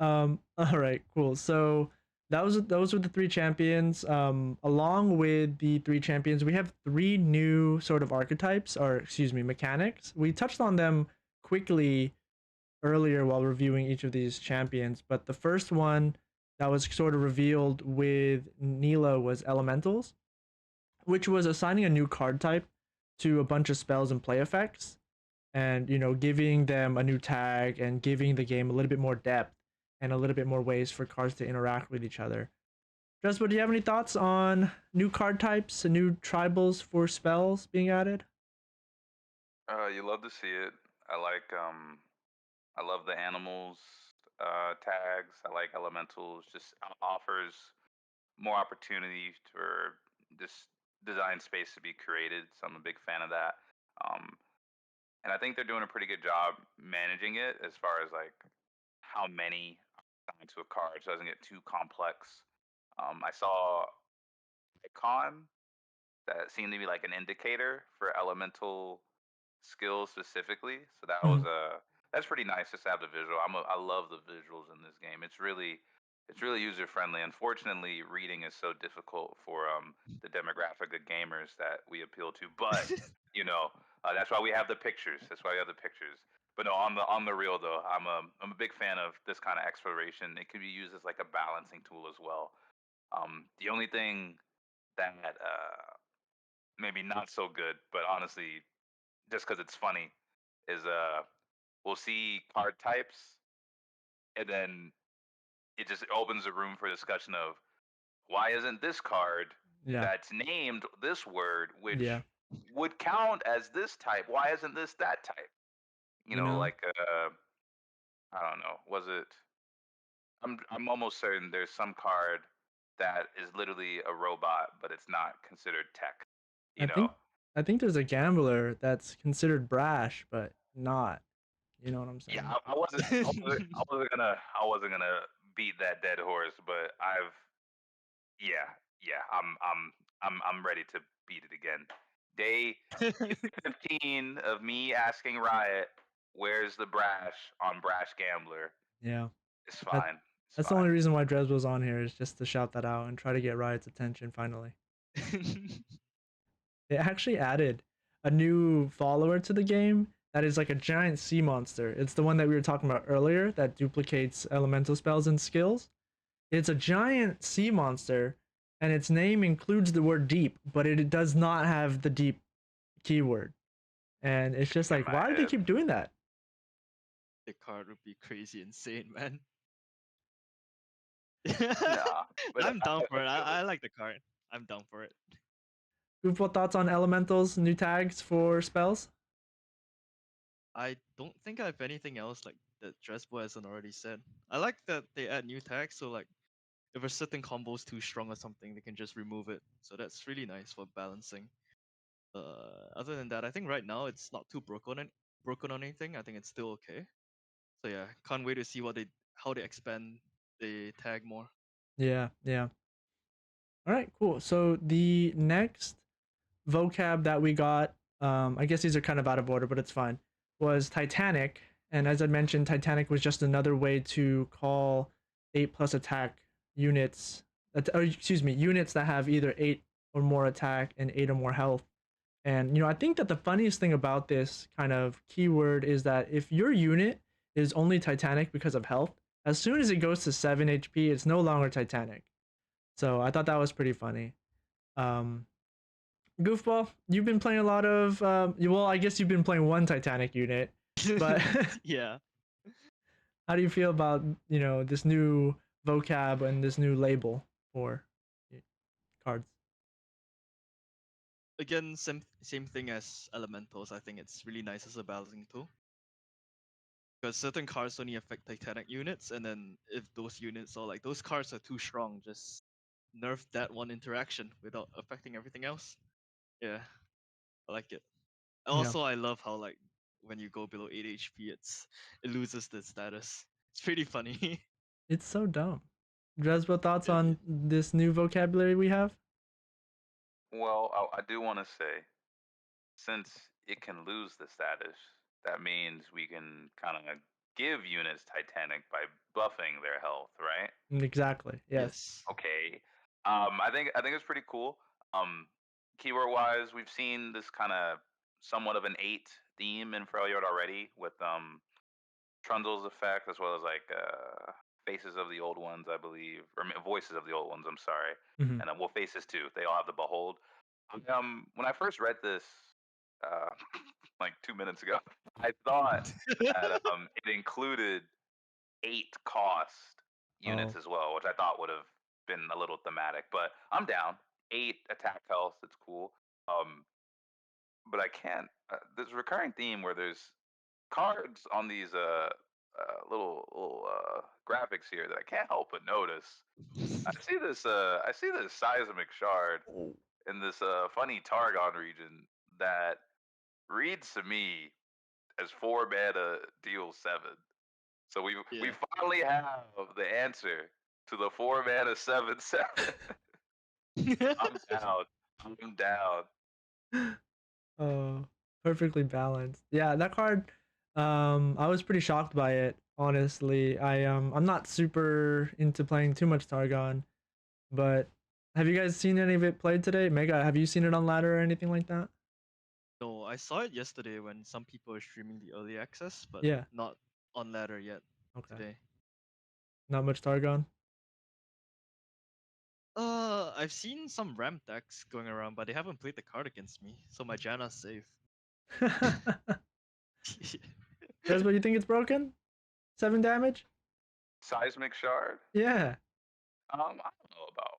All right, cool. So those were the three champions. Along with the three champions, we have three new sort of archetypes, or excuse me, mechanics. We touched on them quickly earlier while reviewing each of these champions, but the first one that was sort of revealed with Nilah was elementals, which was assigning a new card type to a bunch of spells and play effects, and giving them a new tag and giving the game a little bit more depth and a little bit more ways for cards to interact with each other. Jesper, do you have any thoughts on new card types and new tribals for spells being added? You love to see it. I love the animals tags. I like elementals. Just offers more opportunity for this design space to be created. So I'm a big fan of that. Um, and I think they're doing a pretty good job managing it as far as like how many assigned to a card so it doesn't get too complex. I saw icon that seemed to be like an indicator for elemental skills specifically. So that was Mhm. that's pretty nice just to have the visual. I love the visuals in this game. It's really user friendly. Unfortunately, reading is so difficult for the demographic of gamers that we appeal to. But you know, that's why we have the pictures. That's why we have the pictures. But no, on the real though, I'm a big fan of this kind of exploration. It could be used as like a balancing tool as well. The only thing that maybe not so good, but honestly, just because it's funny, is we'll see card types, and then it just opens a room for discussion of why isn't this card Yeah. that's named this word, Yeah. which would count as this type, why isn't this that type? You You know, know? like I don't know, was it? I'm almost certain there's some card that is literally a robot, but it's not considered tech. I You know? think I think there's a gambler that's considered brash, but not. You know what I'm Yeah, saying? I wasn't gonna beat that dead horse, but yeah, yeah, I'm ready to beat it again. Day 15 of me asking Riot, "Where's the brash on Brash Gambler?" Yeah. It's That fine. It's that's the fine. only reason why Drezbo's on here is just to shout that out and try to get Riot's attention finally. They actually added a new follower to the game that is like a giant sea monster. It's the one that we were talking about earlier that duplicates elemental spells and skills. It's a giant sea monster, and its name includes the word deep, but it does not have the deep keyword. And it's just In like, my why do they head. keep doing that? The card would be crazy insane, man. Nah, but I'm down for it. feel I it. like the card. I'm down for it. Goofball thoughts on elementals, new tags for spells? I don't think I have anything else like that Drezbo hasn't already said. I like that they add new tags, so like if a certain combo is too strong or something, they can just remove it. So that's really nice for balancing. Other than that, I think right now it's not too broken on anything. I think it's still okay. So yeah, can't wait to see how they expand the tag more. Yeah, yeah. All right, cool. So the next vocab that we got, I guess these are kind of out of order, but it's fine, was Titanic. And as I mentioned, Titanic was just another way to call 8+ attack units, or excuse me, units that have either 8 or more attack and 8 or more health. And, I think that the funniest thing about this kind of keyword is that if your unit is only Titanic because of health, as soon as it goes to 7 HP, it's no longer Titanic. So I thought that was pretty funny. Um, Goofball, you've been playing a lot of. Well, I guess you've been playing one Titanic unit, but Yeah. how do you feel about this new vocab and this new label for cards? Again, same thing as elementals. I think it's really nice as a balancing tool. Because certain cards only affect Titanic units, and then if those units are like those cards are too strong, just nerf that one interaction without affecting everything else. Yeah, I like it. Yeah, Also, I love how like when you go below 8 HP, it loses the status. It's pretty funny. it's so dumb. Dresbo, thoughts Yeah. on this new vocabulary we have? Well, I do want to say, since it can lose the status, that means we can kind of give units Titanic by buffing their health, right? Exactly. Yes. Yes. Okay. I think it's pretty cool. Um, Keyword wise, we've seen this kind of somewhat of an 8 theme in Freljord already with Trundle's effect as well as like Faces of the Old Ones, I believe, or Voices of the Old Ones. I'm sorry, Hmm. and well, Faces too. They all have the Behold. When I first read this, uh, like 2 minutes ago, I thought that it included 8 cost units Oh, as well, which I thought would have been a little thematic. But I'm down. 8 attack health. It's cool. Um, but I can't. There's a recurring theme where there's cards on these little graphics here that I can't help but notice. I see this seismic shard in this funny Targon region that reads to me as 4 mana deal 7. So we Yeah. finally have the answer to the 4 mana 7/7. I'm down. I'm down. oh, perfectly balanced. Yeah, that card. I was pretty shocked by it. Honestly, I'm not super into playing too much Targon, but have you guys seen any of it played today? Mega, have you seen it on ladder or anything like that? No, I saw it yesterday when some people were streaming the early access, but Yeah. not on ladder yet Okay. today. Not much Targon. I've seen some ramp decks going around, but they haven't played the card against me, so my Janna's safe. That's what you think it's broken? 7 damage? Seismic shard. Yeah. I don't know about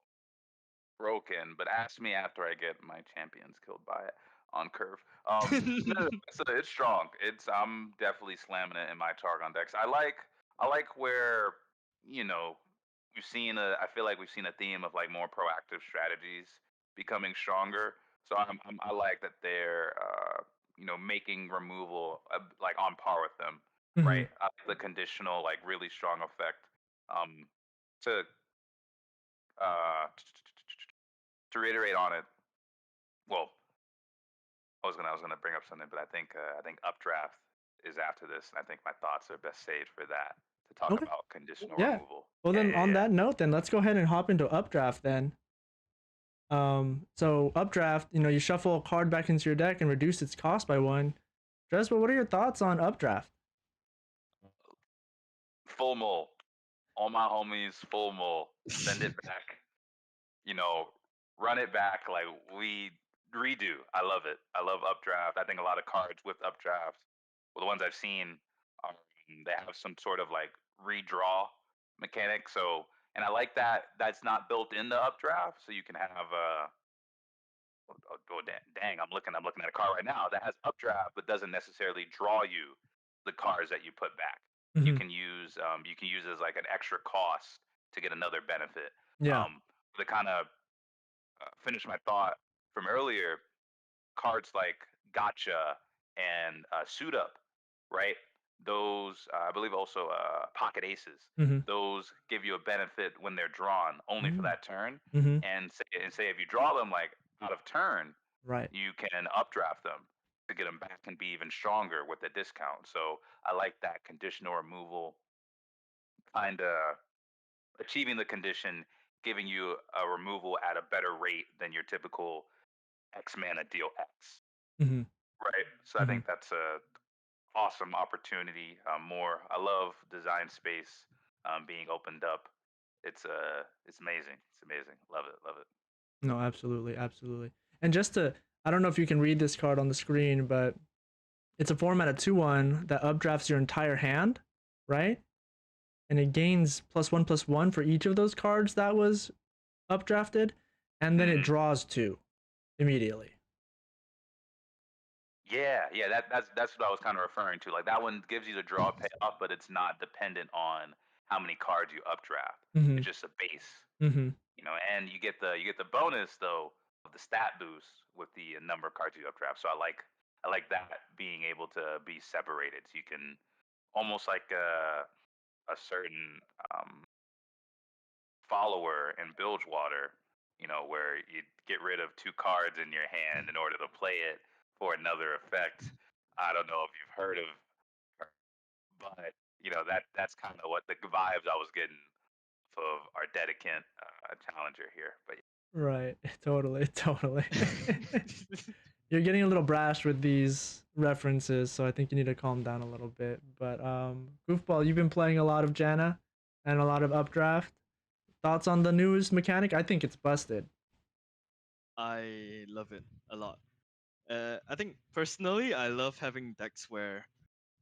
broken, but ask me after I get my champions killed by it on curve. No, it's strong. I'm definitely slamming it in my Targon decks. I like where you know, I feel like we've seen a theme of like more proactive strategies becoming stronger. So I like that they're making removal like on par with them, Hmm. right? The conditional like really strong effect. Um, to uh, to reiterate on it, well, I was gonna bring up something, but I think updraft is after this, and I think my thoughts are best saved for that to talk Okay. about conditional Yeah. removal. Well, Yeah, then yeah, on yeah. that note, then let's go ahead and hop into updraft then. So updraft, you shuffle a card back into your deck and reduce its cost by one. Drezbo, what are your thoughts on updraft? Full mull. All my homies, full mull. Send it back. You know, run it back. Like we redo. I love it. I love updraft. I think a lot of cards with updraft, well, the ones I've seen, um, they have some sort of like redraw mechanic. So, and I like that that's not built in the updraft. So you can have dang, I'm looking at a card right now that has updraft but doesn't necessarily draw you the cards that you put back. You Hmm. can use as like an extra cost to get another benefit. Yeah. To kind of finish my thought from earlier, cards like Gotcha and Suit Up, right? Those I believe also Pocket Aces. Hmm. Those give you a benefit when they're drawn only for that turn, Hmm. and say if you draw them like out of turn, Right. you can updraft them to get them back and be even stronger with the discount. So I like that conditional removal, kind of achieving the condition, giving you a removal at a better rate than your typical X mana deal X. Hmm. Right. So I Hmm. think that's a awesome opportunity. I love design space being opened up. It's amazing. It's amazing. Love it. Love it. No, absolutely, absolutely. And I don't know if you can read this card on the screen, but it's a format of 2/1 that updrafts your entire hand, right? And it gains +1/+1 for each of those cards that was updrafted, and then it Hmm. draws two immediately. Yeah, yeah. That's what I was kind of referring to. Like that one gives you the draw payoff, but it's not dependent on how many cards you updraft. Hmm. It's just a base, Hmm. and you get the bonus though of the stat boost with the number of cards you updraft. So I like that being able to be separated. So you can almost like a certain follower in Bilgewater, where you get rid of two cards in your hand in order to play it for another effect. I don't know if you've heard of her, but that's kind of what the vibes I was getting of our dedicant challenger here. But Right. Totally, totally. You're getting a little brash with these references, so I think you need to calm down a little bit. But Goofball, you've been playing a lot of Janna and a lot of Updraft. Thoughts on the newest mechanic? I think it's busted. I love it a lot. I think personally, I love having decks where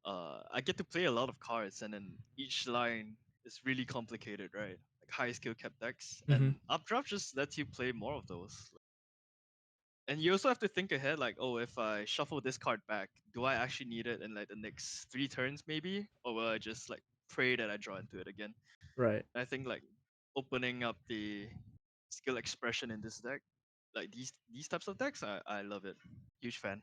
I get to play a lot of cards, and then each line is really complicated, right? Like high skill cap decks, Hmm. and updraft just lets you play more of those. And you also have to think ahead, like, oh, if I shuffle this card back, do I actually need it in like the next 3 turns, maybe, or will I just like pray that I draw into it again? Right. I think like opening up the skill expression in this deck, like these types of decks, I love it. Huge fan.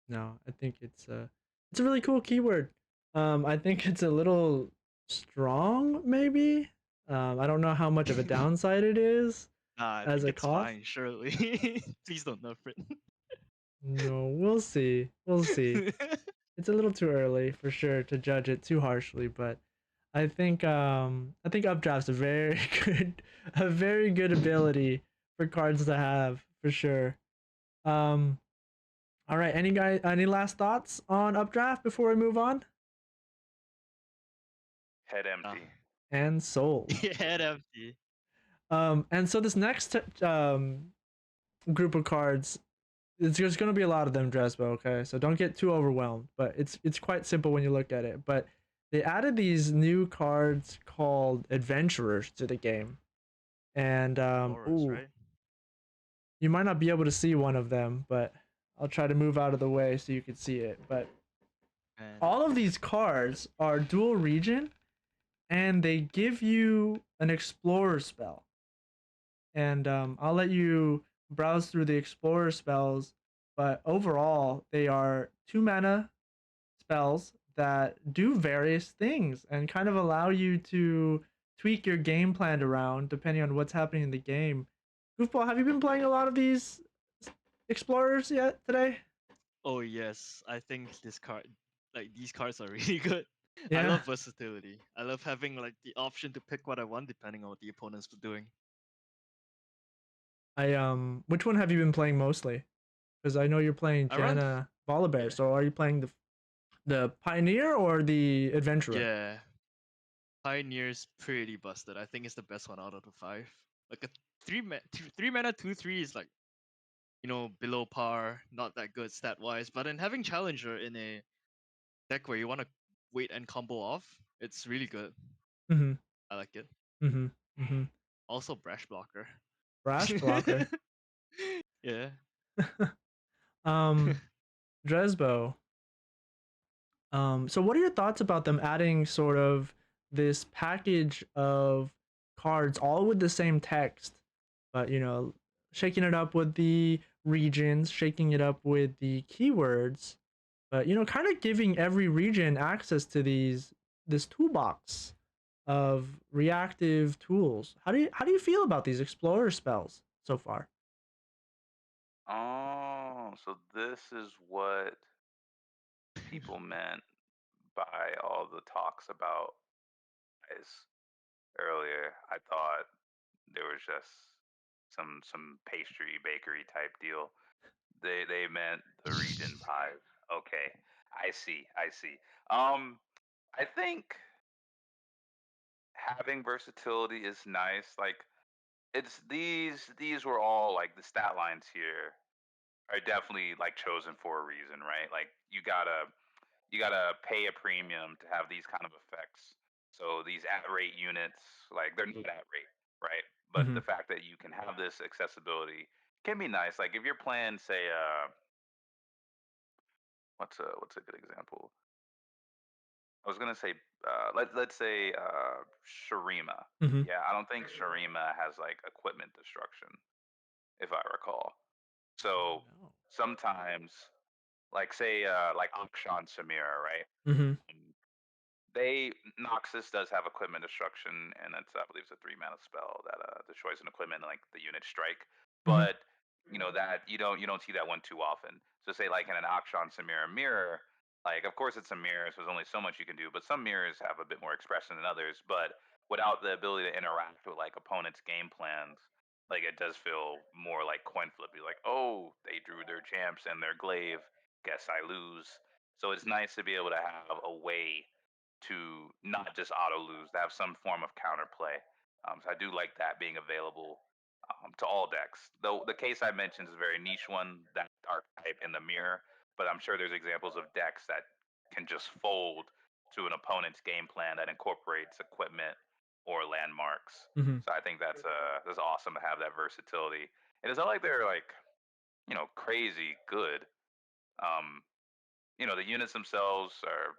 No, I think it's a really cool keyword. I think it's a little strong, maybe. I don't know how much of a downside it is Nah, I as think a it's cost. fine, surely. Please don't nerf it. No, we'll see. We'll see. It's a little too early for sure to judge it too harshly, but I think updraft's a very good ability for cards to have for sure. Um all right, any last thoughts on updraft before we move on? head Ah, empty. And sold. head empty. And so this next group of cards, there's going to be a lot of them, Dresbo. Okay, so don't get too overwhelmed. But it's quite simple when you look at it. But they added these new cards called adventurers to the game, and Explorers, right? you might not be able to see one of them, but I'll try to move out of the way so you can see it. But And all of these cards are dual region, and they give you an explorer spell. And I'll let you browse through the explorer spells, but overall, they are 2 mana spells that do various things and kind of allow you to tweak your game plan around depending on what's happening in the game. Goofball, have you been playing a lot of these explorers yet today? Oh yes, I think these cards are really good. I Yeah. love versatility. I love having like the option to pick what I want depending on what the opponent's doing. Which one have you been playing mostly? Because I know you're playing I run, Janna Volibear. yeah, So are you playing the Pioneer or the Adventurer? yeah. Pioneer's pretty busted. I think it's the best one out of the five. Like a 3 mana 2/3 is like, below par, not that good stat wise. But then having Challenger in a deck where you want to wait and combo off, it's really good. Mm-hmm. I like it. Mm-hmm. Mm-hmm. Also, Brash Blocker. Brash blocker. Yeah. um, Drezbo. So what are your thoughts about them adding sort of this package of cards all with the same text, but shaking it up with the regions, shaking it up with the keywords, but kind of giving every region access to this toolbox of reactive tools. How do you feel about these explorer spells so far? Oh, so this is what people meant by all the talks about guys earlier. I thought there was just some pastry bakery type deal. They meant the region pies. Okay, I see. I see. Um, I think having versatility is nice. Like it's these were all like the stat lines here are definitely like chosen for a reason, right? Like you gotta pay a premium to have these kind of effects. So these at rate units, like they're not at rate, right? But Mm-hmm. the fact that you can have this accessibility can be nice. Like if you're playing, say, what's a good example? I was gonna say, let's say Sharima. Mm-hmm. Yeah, I don't think Sharima has like equipment destruction, if I recall. So No. sometimes, like say, like Akshan Samira, right? Mm-hmm. They Noxus does have equipment destruction, and it's I believe it's a 3 mana spell that destroys an equipment and like the unit strike. Mm-hmm. But that you don't see that one too often. So say like in an Akshan Samira mirror, like of course it's a mirror, so there's only so much you can do. But some mirrors have a bit more expression than others. But without the ability to interact with like opponents' game plans, like it does feel more like coin flippy. Like oh, they drew their champs and their glaive. Guess I lose. So it's nice to be able to have a way to not just auto lose, to have some form of counterplay. So I do like that being available to all decks. Though the case I mentioned is a very niche one, that archetype in the mirror, but I'm sure there's examples of decks that can just fold to an opponent's game plan that incorporates equipment or landmarks. Mm-hmm. So I think that's awesome to have that versatility. And it's not like they're like crazy good. Um, the units themselves are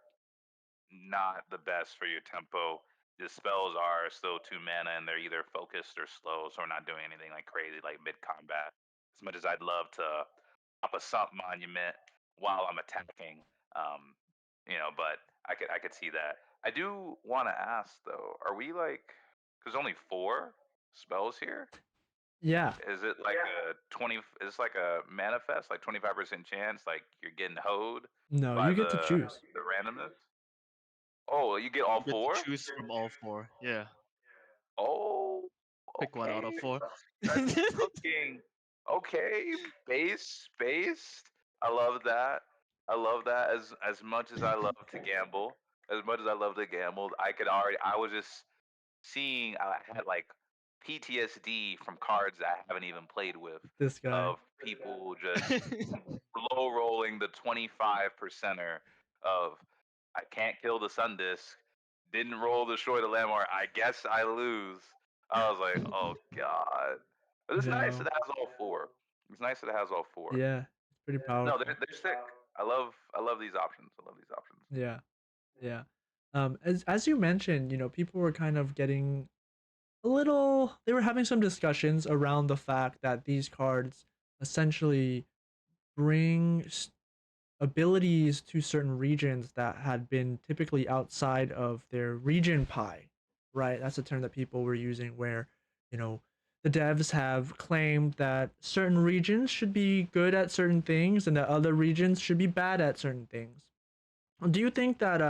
not the best for your tempo. The spells are still 2 mana and they're either focused or slow, so we're not doing anything like crazy like mid combat. As much as I'd love to pop a Sump Monument while I'm attacking, um, but I could see that. I do want to ask though, are we like? Because only 4 spells here. Yeah. Is it like a 20? Is like a manifest, like 25% chance, like you're getting hoed No, by you get to the choose. the randomness? Oh, you get all You get to 4? choose from all four. Yeah. Oh, Pick one out okay. of four. That's cooking. Okay, based. I love that. I love that as much as I love to gamble. As much as I love to gamble, I was just seeing I had like PTSD from cards that I haven't even played with This guy. of people just low rolling the 25 percenter of I can't kill the sun disc, didn't roll destroy the landmark. I guess I lose. I was like, oh god. But it's nice that No. it has all 4. It's nice that it has all 4. Yeah. It's pretty No, they're powerful. they're sick. I love these options. I love these options. Yeah. Yeah. As you mentioned, people were kind of getting a little. They were having some discussions around the fact that these cards essentially bring abilities to certain regions that had been typically outside of their region pie, right? That's a term that people were using where, you know, the devs have claimed that certain regions should be good at certain things and that other regions should be bad at certain things. Do you think that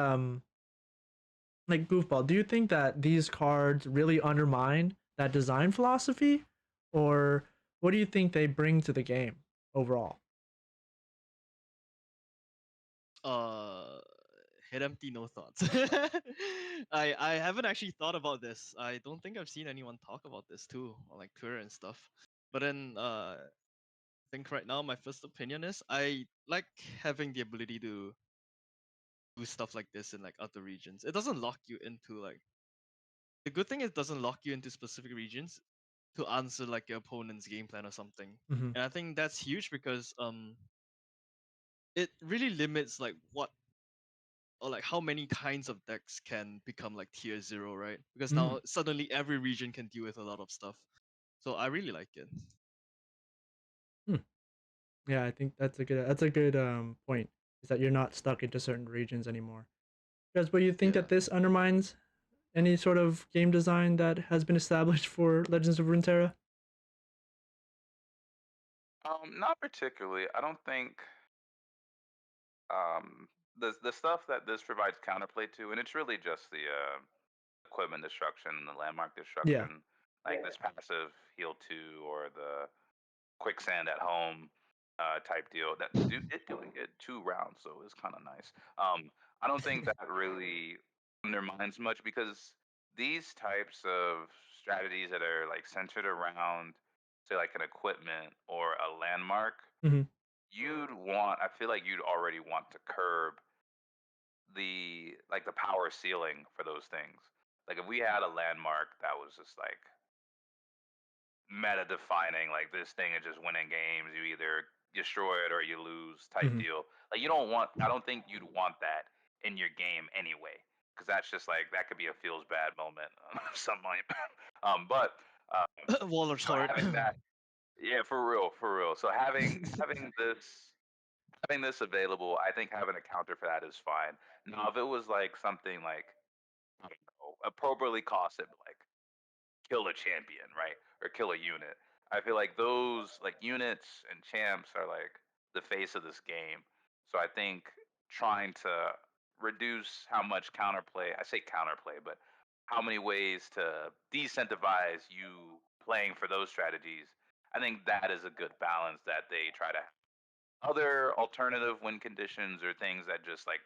like Goofball, do you think that these cards really undermine that design philosophy, or what do you think they bring to the game overall? Uh, Head empty, no thoughts. I haven't actually thought about this. I don't think I've seen anyone talk about this too, on like Twitter and stuff. But then I think right now my first opinion is I like having the ability to do stuff like this in like other regions. It doesn't lock you into like the good thing is it doesn't lock you into specific regions to answer like your opponent's game plan or something. Mm-hmm. And I think that's huge because it really limits like what or like how many kinds of decks can become like tier 0, right? Because now suddenly every region can deal with a lot of stuff. So I really like it. Yeah, I think that's a good point. Is that you're not stuck into certain regions anymore. Because, but you think Yeah. that this undermines any sort of game design that has been established for Legends of Runeterra? Not particularly. I don't think the stuff that this provides counterplay to, and it's really just the equipment destruction and the landmark Yeah. destruction, like this passive heal 2 or the quicksand at home type deal. That it doing it 2 rounds, so it's kind of nice. I don't think that really undermines much because these types of strategies that are like centered around, say, like an equipment or a landmark, Mm-hmm. I feel like you'd already want to curb the power ceiling for those things. Like if we had a landmark that was just like meta defining, like this thing is just winning games, you either destroy it or you lose type Mm-hmm. deal. Like I don't think you'd want that in your game anyway, because that's just like that could be a feels bad moment some might. But Waller's so Horde. having that, yeah, for real. So having this available, I think having a counter for that is fine. Now, if it was like something like I don't know, appropriately costed, like kill a champion, right, or kill a unit, I feel like those like units and champs are like the face of this game. So I think trying to reduce how much counterplay, I say counterplay, but how many ways to decentivize you playing for those strategies, I think that is a good balance that they try to other alternative win conditions or things that just like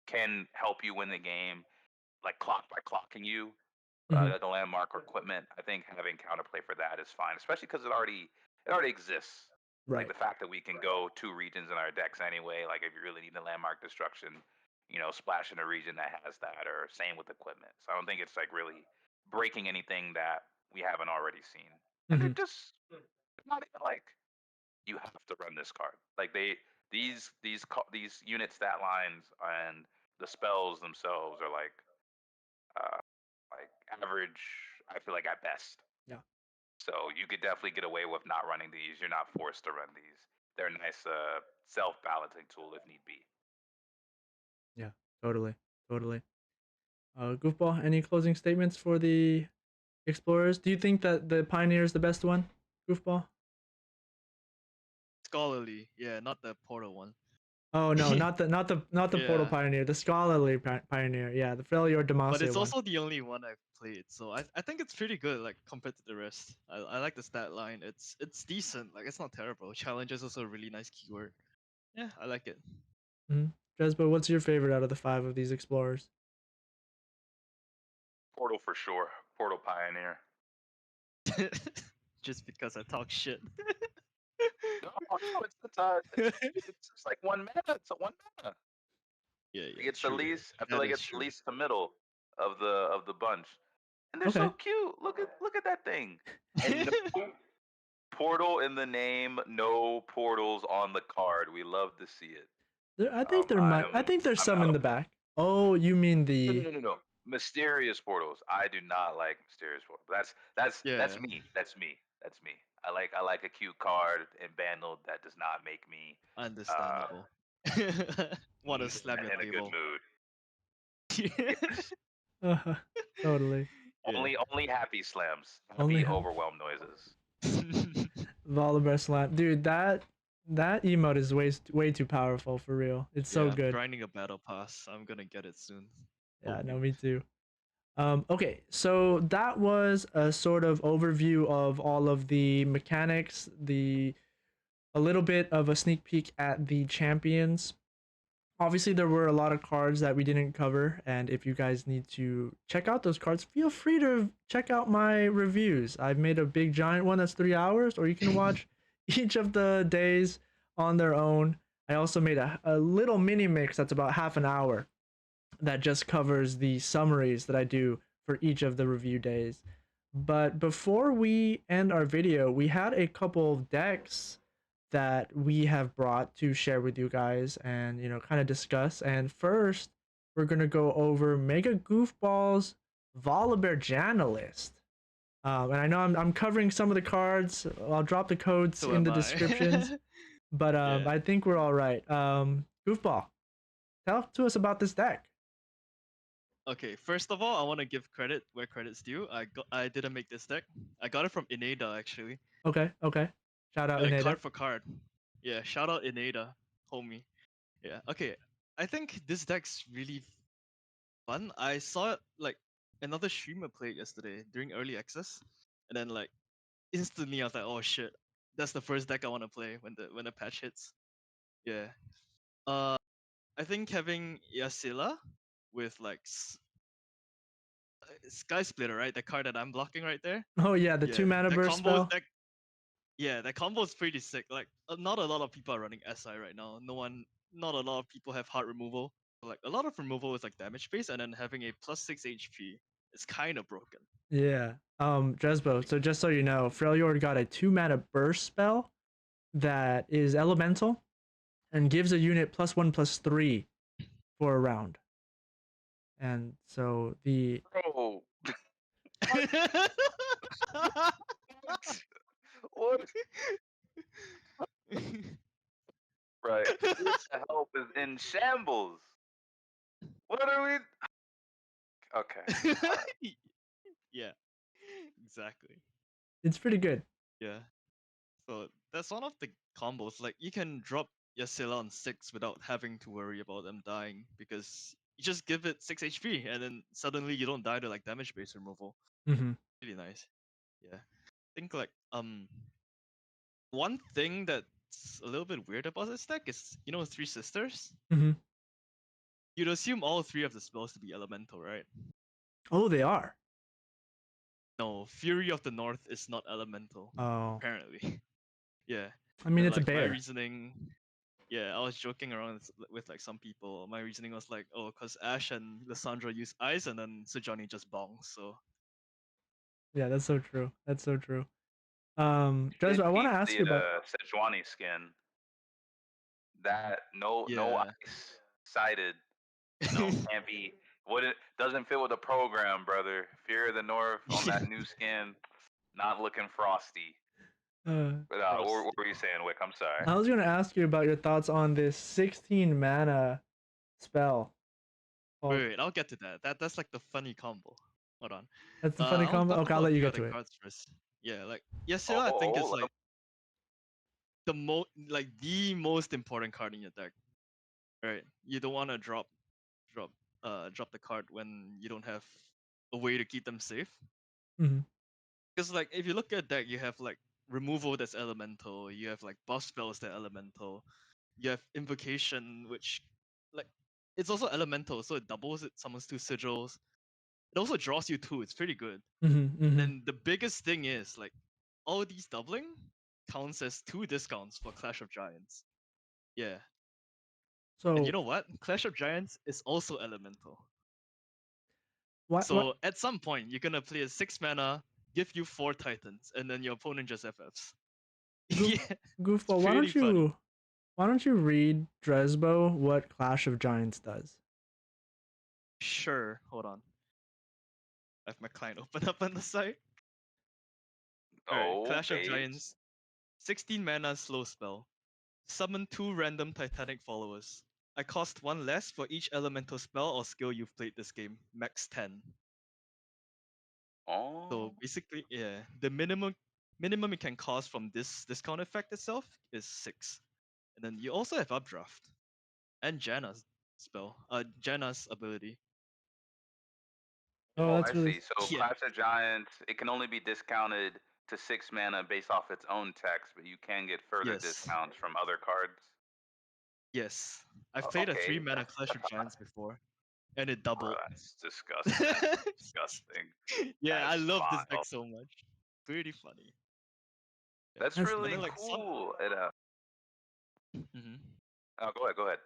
can help you win the game, like clock by clocking you, Mm-hmm. like a landmark or equipment. I think having counterplay for that is fine, especially because it already exists. Like Right. the fact that we can go 2 regions in our decks anyway. Like if you really need a landmark destruction, splash in a region that has that, or same with equipment. So I don't think it's like really breaking anything that we haven't already seen. And Mm-hmm. they're just not even like you have to run this card. Like these unit stat lines and the spells themselves are uh like average. I feel like at best. Yeah. So you could definitely get away with not running these. You're not forced to run these. They're a nice self balancing tool if need be. Yeah. Totally. Totally. Goofball, any closing statements for the explorers? Do you think that the pioneer is the best one? Goofball? Scholarly, yeah, not the portal one. Oh no, not the portal Yeah. pioneer, the scholarly pioneer. Yeah, the Freljord But Demacia it's one. also the only one I've played, so I think it's pretty good, like compared to the rest. I like the stat line. It's decent, like it's not terrible. Challenge is also a really nice keyword. Yeah, I like it. Mm-hmm. Drezbo, what's your favorite out of the five of these explorers? Portal for sure. Portal Pioneer. Just because I talk shit. No, no, it's just like 1 mana. It's a 1 mana. Yeah, Like yeah, it's the true. least. I feel That like is it's the true. least the middle of the bunch, and they're so Okay. cute. Look at that thing. And no portal in the name, no portals on the card. We love to see it. I think there might. I think there's I'm some in out. the back. Oh, you mean No, the no, no, no. Mysterious portals. I do not like mysterious portals. That's Yeah, me. That's me. That's me. I like a cute card and bundle that does not make me uh understandable. Want to slam your in a good table. mood. Yeah. Yes. totally Only happy slams. only Happy have overwhelmed noises. Volibear slam, dude. That emote is way too powerful for real. It's so Yeah, I'm good. grinding a battle pass. I'm gonna get it soon. Yeah, no, Hoping. me too. Okay, so that was a sort of overview of all of the mechanics, a little bit of a sneak peek at the champions. Obviously, there were a lot of cards that we didn't cover, and if you guys need to check out those cards, feel free to check out my reviews. I've made a big giant one that's 3 hours, or you can watch each of the days on their own. I also made a little mini mix that's about half an hour that just covers the summaries that I do for each of the review days. But before we end our video, we had a couple of decks that we have brought to share with you guys and kind of discuss. And first, we're gonna go over Mega Goofball's Volibear Janna list. And I know I'm covering some of the cards. I'll drop the codes So in am the I. descriptions, but Yeah. I think we're all right. Goofball, tell to us about this deck. Okay, first of all, I want to give credit where credit's due. I didn't make this deck. I got it from Inada actually. Okay, okay. Shout out Ineda. Card for card. Yeah, shout out Inada, homie. Yeah. Okay. I think this deck's really fun. I saw it like another streamer play it yesterday during early access, and then like instantly I was like, oh shit, that's the first deck I want to play when the patch hits. Yeah. Uh, I think having Yasila with like Sky Splitter, right? The card that I'm blocking right there. Oh yeah, the Yeah, 2 mana that burst combo spell. that combo is pretty sick. Like, not a lot of people are running SI right now. Not a lot of people have hard removal. Like, a lot of removal is like damage based, and then having a +6 HP is kind of broken. Yeah. Drezbo. So just so you know, Freljord got a 2 mana burst spell that is elemental and gives a unit +1/+3 for a round. And so the Bro. What? Right. This help is in shambles. What are we? Okay. Yeah, exactly. it's pretty good. Yeah. So that's one of the combos. Like, you can drop Yasila on 6 without having to worry about them dying because you just give it 6 HP and then suddenly you don't die to like damage based removal. Mm-hmm. Really nice. Yeah. I think like one thing that's a little bit weird about this deck is, you know, Three Sisters? Mm-hmm. You'd assume all three of the spells to be elemental, right? Oh, they are. No, Fury of the North is not elemental, Oh, apparently. Yeah. I mean And it's a like my bear. reasoning, yeah, I was joking around with like some people. My reasoning was like, oh, because Ash and Lissandra use ice, and then Sejani just bongs. So Yeah, that's so true. That's so true. Did Drezbo, I want keep to ask the you about. Sejuani skin. That no yeah, ice sided. Can't be. What it doesn't fit with the program, brother. Fear of the North on that new skin, not looking frosty. Uh, But Gross. what were you saying, Wick? I'm sorry. I was gonna ask you about your thoughts on this 16 mana spell. Wait, Called, wait, I'll get to that. That's like the funny combo. Hold on. that's the funny I want to combo. talk Okay, I'll about let a you few get other to it. cards first. Yeah, like Yasila, I think is Oh, like the most important card in your deck. Right? You don't want to drop drop the card when you don't have a way to keep them safe. Mm-hmm. Because like if you look at deck, you have like removal that's elemental, you have like buff spells that are elemental, you have invocation which like it's also elemental, so it doubles it, summons 2 sigils. It also draws you 2, it's pretty good. Mm-hmm. And Mm-hmm. then the biggest thing is like all these doubling counts as 2 discounts for Clash of Giants. Yeah. And you So know what? Clash of Giants is also elemental. what So at some point, you're gonna play a 6 mana, give you 4 Titans, and then your opponent just FFs. goof Yeah, it's goofball? pretty funny. Why don't you read Drezbo what Clash of Giants does? Sure. Hold on. I have my client open up on the site. Alright, Oh, Clash of base. Giants. 16 mana slow spell. Summon 2 random Titanic followers. I cost 1 less for each elemental spell or skill you've played this game. Max 10. Oh, So basically, yeah, the minimum it can cost from this discount effect itself is 6. And then you also have Updraft. And Janna's spell. Janna's ability. Oh, oh, that's I really see. So Yeah. Clash of Giants, it can only be discounted to 6 mana based off its own text, but you can get further Yes. discounts from other cards. Yes. I've played a 3 Okay. mana Clash of Giants before. And it Bro, doubled. that's disgusting. Disgusting. Yeah, That I is love this vile. deck so much. Pretty funny. Yeah. That's That's- But really then like cool. Mhm. Oh, go ahead. Go ahead.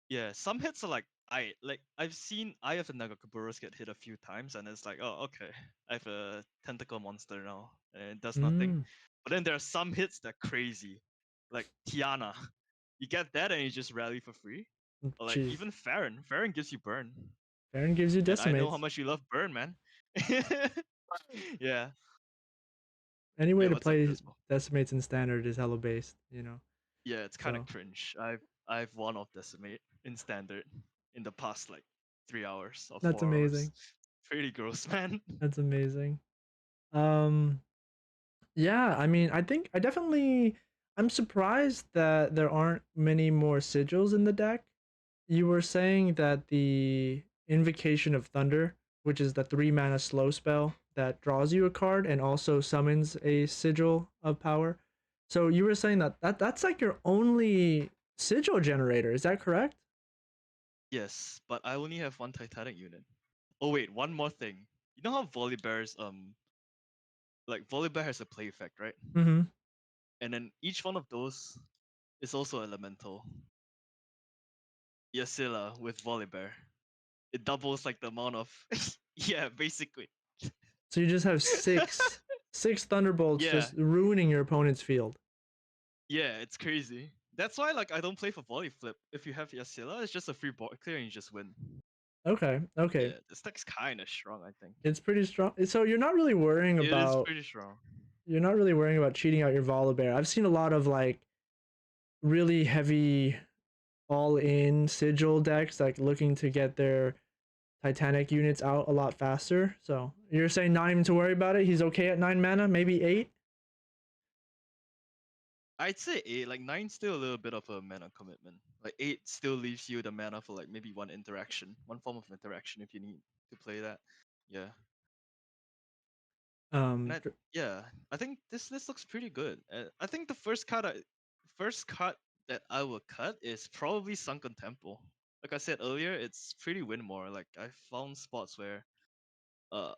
Yeah, some hits are like I've seen Eye of the Nagakuburos get hit a few times and it's like, oh okay, I have a tentacle monster now and it does nothing. Mm, But then there are some hits that are crazy. Like Tiana. You get that and you just rally for free. Or like jeez. even Farron. Farron gives you burn. Baron gives you And I know decimates. how much you love burn, man. Yeah. Any way Yeah, to what's up, play Drezbo? decimates in standard is hella based, you know. Yeah, it's kinda So cringe. I've one off decimate in standard in the past like 3 hours or that's 4 hours. amazing. Pretty gross, man. That's amazing. Um, yeah, I mean, I definitely I'm surprised that there aren't many more sigils in the deck. You were saying that the Invocation of Thunder, which is the 3 mana slow spell that draws you a card and also summons a sigil of power. So you were saying that's like your only sigil generator, is that correct? Yes, but I only have one Titanic unit. Oh wait, one more thing. You know how Volibear's like Volibear has a play effect, right? Mm-hmm. And then each one of those is also elemental. Yasila with Volibear. It doubles like the amount of yeah, basically. So you just have six thunderbolts Yeah. just ruining your opponent's field. Yeah, it's crazy. That's why like I don't play for volley flip. If you have Yasila, it's just a free board clear and you just win. Okay, okay. Yeah, this deck's kinda strong, I think. It's pretty strong. So you're not really worrying It is about pretty strong. you're not really worrying about cheating out your Volibear. I've seen a lot of like really heavy all-in sigil decks like looking to get their Titanic units out a lot faster. So you're saying not even to worry about it? He's okay at 9 mana, maybe 8? I'd say 8, like 9's still a little bit of a mana commitment. Like 8 still leaves you the mana for like maybe one interaction, one form of interaction if you need to play that. Yeah. And yeah, I think this looks pretty good. I think the first cut that I will cut is probably Sunken Temple. Like I said earlier, it's pretty win more. Like I found spots where uh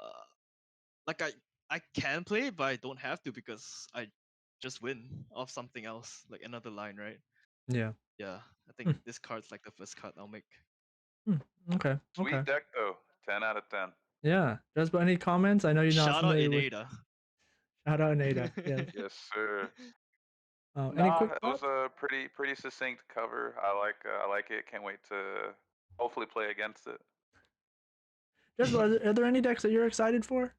like I can play but I don't have to because I just win off something else, like another line, right? Yeah. Yeah, I think this card's like the first card I'll make. Okay. Sweet Okay. deck though. 10 out of 10. Yeah. Drezbo, any comments? I know you're not Shout out familiar with. Inada. Shout out Nada. Yes. Yes, sir. Any Nah, quick it was thoughts? a pretty succinct cover. I like it. Can't wait to hopefully play against it. Drezbo, are there any decks that you're excited for?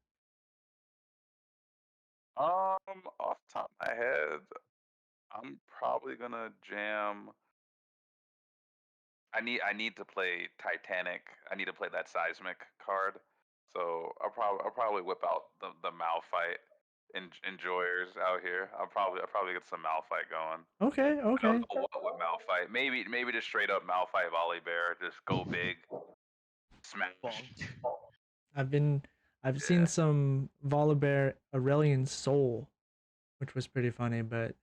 Off the top of my head, I'm probably gonna jam. I need to play Titanic. I need to play that seismic card. So I'll probably whip out the Malphite enjoyers out here. I'll probably get some Malphite going. Okay. I Okay. don't know what with Malphite. Maybe just straight up Malphite Volibear. Just go big, smash. Bonk. I've seen some Volibear Aurelian Soul, which was pretty funny, but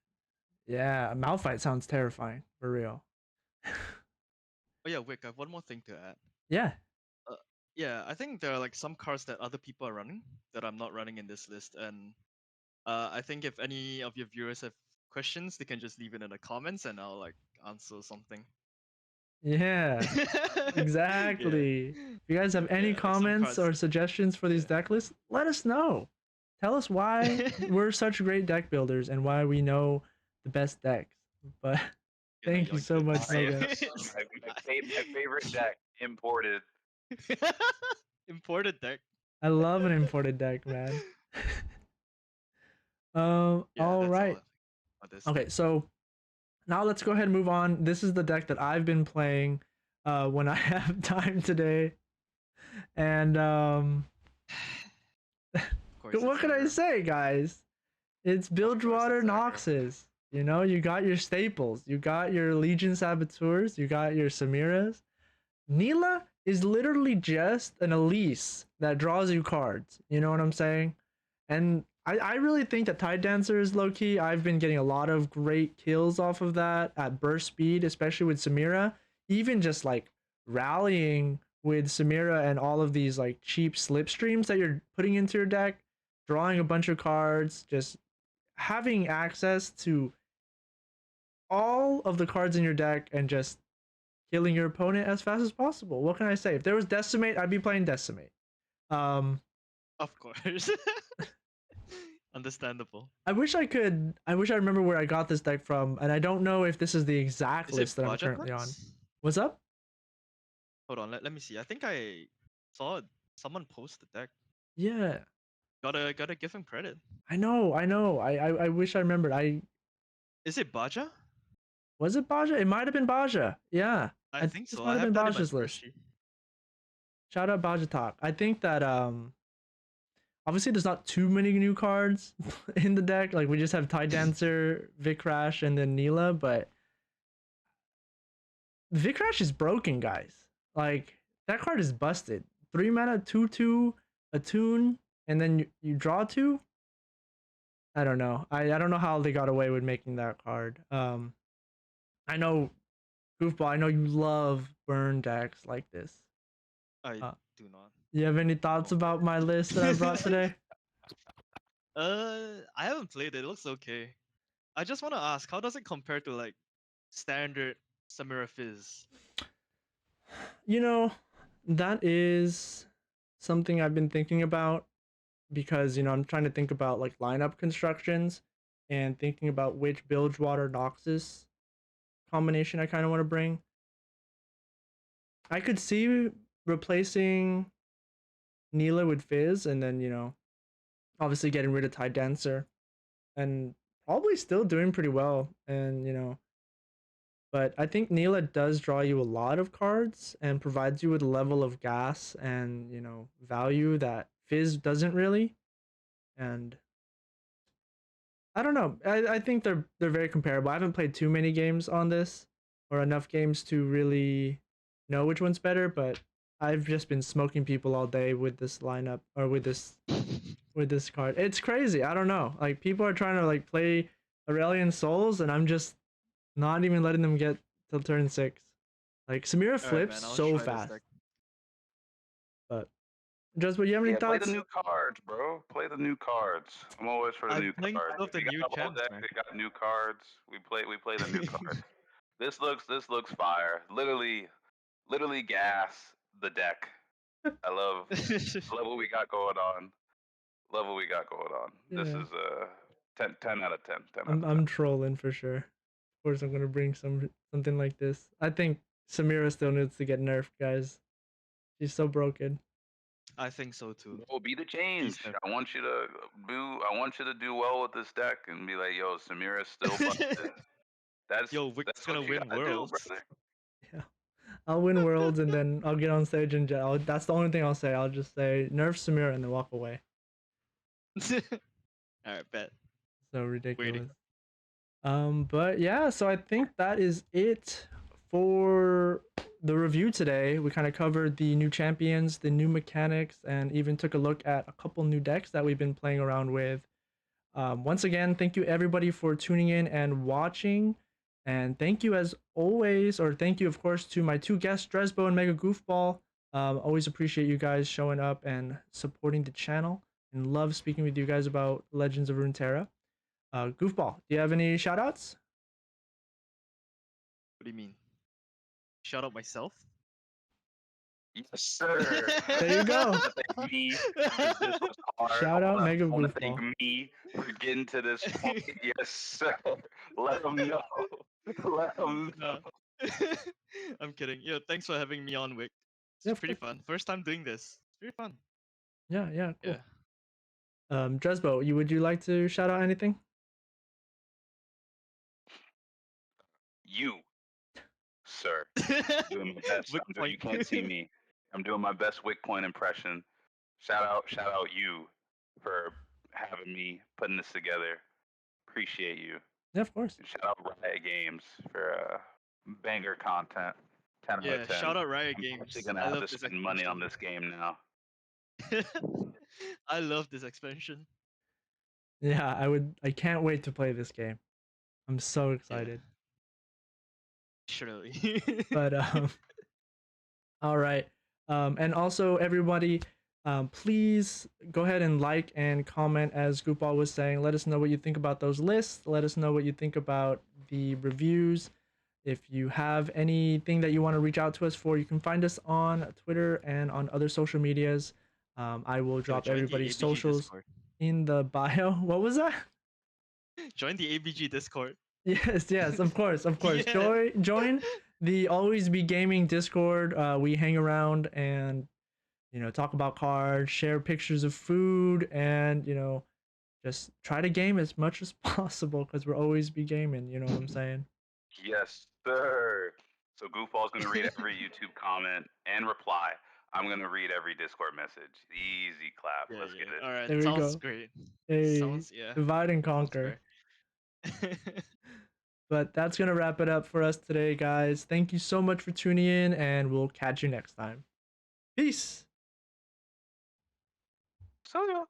yeah, Malphite sounds terrifying for real. Oh yeah, Wick, I have one more thing to add. Yeah. Yeah, I think there are like some cards that other people are running that I'm not running in this list, and I think if any of your viewers have questions, they can just leave it in the comments, and I'll like answer something. Yeah. Yeah. Exactly. If you guys have any Yeah, like some comments cards. or suggestions for these Yeah. deck lists, let us know. Tell us why we're such great deck builders and why we know the best decks. But Yeah, thank you yoink so it. much, My, Mega. my favorite deck imported Imported deck. I love an imported deck, man. Yeah, All that's all right. about this Okay, deck. so now let's go ahead and move on. This is the deck that I've been playing when I have time today. And Of course, what it's can I aggro. say, guys? It's Of course, Bilgewater it's aggro. Noxus. You know, you got your staples. You got your Legion Saboteurs. You got your Samiras. Nilah is literally just an Elise that draws you cards. You know what I'm saying? And I really think that Tide Dancer is low key. I've been getting a lot of great kills off of that at burst speed, especially with Samira. Even just like rallying with Samira and all of these like cheap slipstreams that you're putting into your deck, drawing a bunch of cards, just having access to all of the cards in your deck and just killing your opponent as fast as possible. What can I say? If there was Decimate, I'd be playing Decimate. Um, Of course. Understandable. I wish I could. I wish I remember where I got this deck from, and I don't know if this is the exact Is it list that I'm Baja currently on. cards? What's up? Hold on, let me see. I think I saw someone post the deck. Yeah, Gotta give him credit. I know. I know. I wish I remembered. I Is it Baja? was it Baja? It might have been Baja. Yeah, I I think think this so. might I have have been that in my Baja's list. spreadsheet. Shout out Baja Talk. I think that obviously there's not too many new cards in the deck. Like we just have Tide Dancer, Vic Crash, and then Nilah, but Vic Crash is broken, guys. Like that card is busted. 3 mana, 2/2, a tune, and then you draw two. I don't know. I don't know how they got away with making that card. I know Goofball. I know you love burn decks like this. I Uh, do not. you have any thoughts about my list that I brought today? I haven't played it. It looks okay. I just want to ask, how does it compare to like standard Samira Fizz? You know, that is something I've been thinking about because I'm trying to think about like lineup constructions and thinking about which Bilgewater Noxus combination I kind of want to bring. I could see replacing Nilah with Fizz and then, obviously getting rid of Tide Dancer and probably still doing pretty well. And, but I think Nilah does draw you a lot of cards and provides you with a level of gas and, value that Fizz doesn't really. And I don't know. I think they're very comparable. I haven't played too many games on this or enough games to really know which one's better, but I've just been smoking people all day with this lineup or with this card. It's crazy. I don't know. Like people are trying to like play Aurelion Souls and I'm just not even letting them get till turn 6. Like Samira All right, flips man. I'll so try this fast. deck. But just, you have any Yeah, play the thoughts? new cards, bro. Play the new cards. I'm always for the I'm new playing cards. all of If the you new got a whole champs, deck, man. they got new cards. We play the new cards. This looks fire. Literally gas the deck. I love what we got going on. Love what we got going on. This Yeah. is 10 out of 10. 10 out I'm of 10. I'm trolling for sure. Of course, I'm gonna bring something like this. I think Samira still needs to get nerfed, guys. She's so broken. I think so too. No, be the Please change. no. I want you to do well with this deck and be like, yo, Samira's still busted. That's Yo, Wick's that's gonna what you win gotta do, Worlds. brother. Yeah, I'll win worlds and then I'll get on stage and that's the only thing I'll say. I'll just say nerf Samira and then walk away. Alright, bet. So Waiting. ridiculous. But yeah, so I think that is it for the review today. We kind of covered the new champions, the new mechanics, and even took a look at a couple new decks that we've been playing around with. Once again, thank you everybody for tuning in and watching. And thank you as always, or thank you, of course, to my two guests, Drezbo and MegaGoofball. Always appreciate you guys showing up and supporting the channel and love speaking with you guys about Legends of Runeterra. Goofball, do you have any shout outs? What do you mean? Shout out myself? Yes, sir. There you go. Thank me, 'cause this was hard. Shout out Mega I want to thank Goofball. me for getting to this point. Yes, sir. Let them know. Let them know. No. I'm kidding. Yo, thanks for having me on, Wick. Yeah, It's of pretty course. fun. First time doing this. It's pretty fun. Yeah, cool. Yeah. Drezbo, would you like to shout out anything? You, sir. Doing my best. Wick point. You can't see me. I'm doing my best Wick Point impression. Shout out you for having me putting this together. Appreciate you. Yeah, of course. And shout out Riot Games for banger content. 10 out Yeah, of 10. shout out Riot I'm actually Games. gonna I have love to this spend money on expansion. this game now. I love this expansion. Yeah, I can't wait to play this game. I'm so excited. Surely. But all right. And also everybody, please go ahead and like and comment, as Goopball was saying. Let us know what you think about those lists. Let us know what you think about the reviews. If you have anything that you want to reach out to us for, you can find us on Twitter and on other social medias. I will drop join the everybody's ABG socials Discord. in the bio. What was that? Join the ABG Discord. Yes, of course. Yeah. Join the Always Be Gaming Discord. We hang around and talk about cards, share pictures of food, and just try to game as much as possible because we're always be gaming. You know what I'm saying? Yes, sir. So Goofball's gonna read every YouTube comment and reply. I'm gonna read every Discord message. Easy clap. Yeah, Let's get it. All right. There we Sounds go. great. Hey, Sounds divide and Sounds conquer. fair. But that's gonna wrap it up for us today, guys. Thank you so much for tuning in, and we'll catch you next time. Peace. So yeah.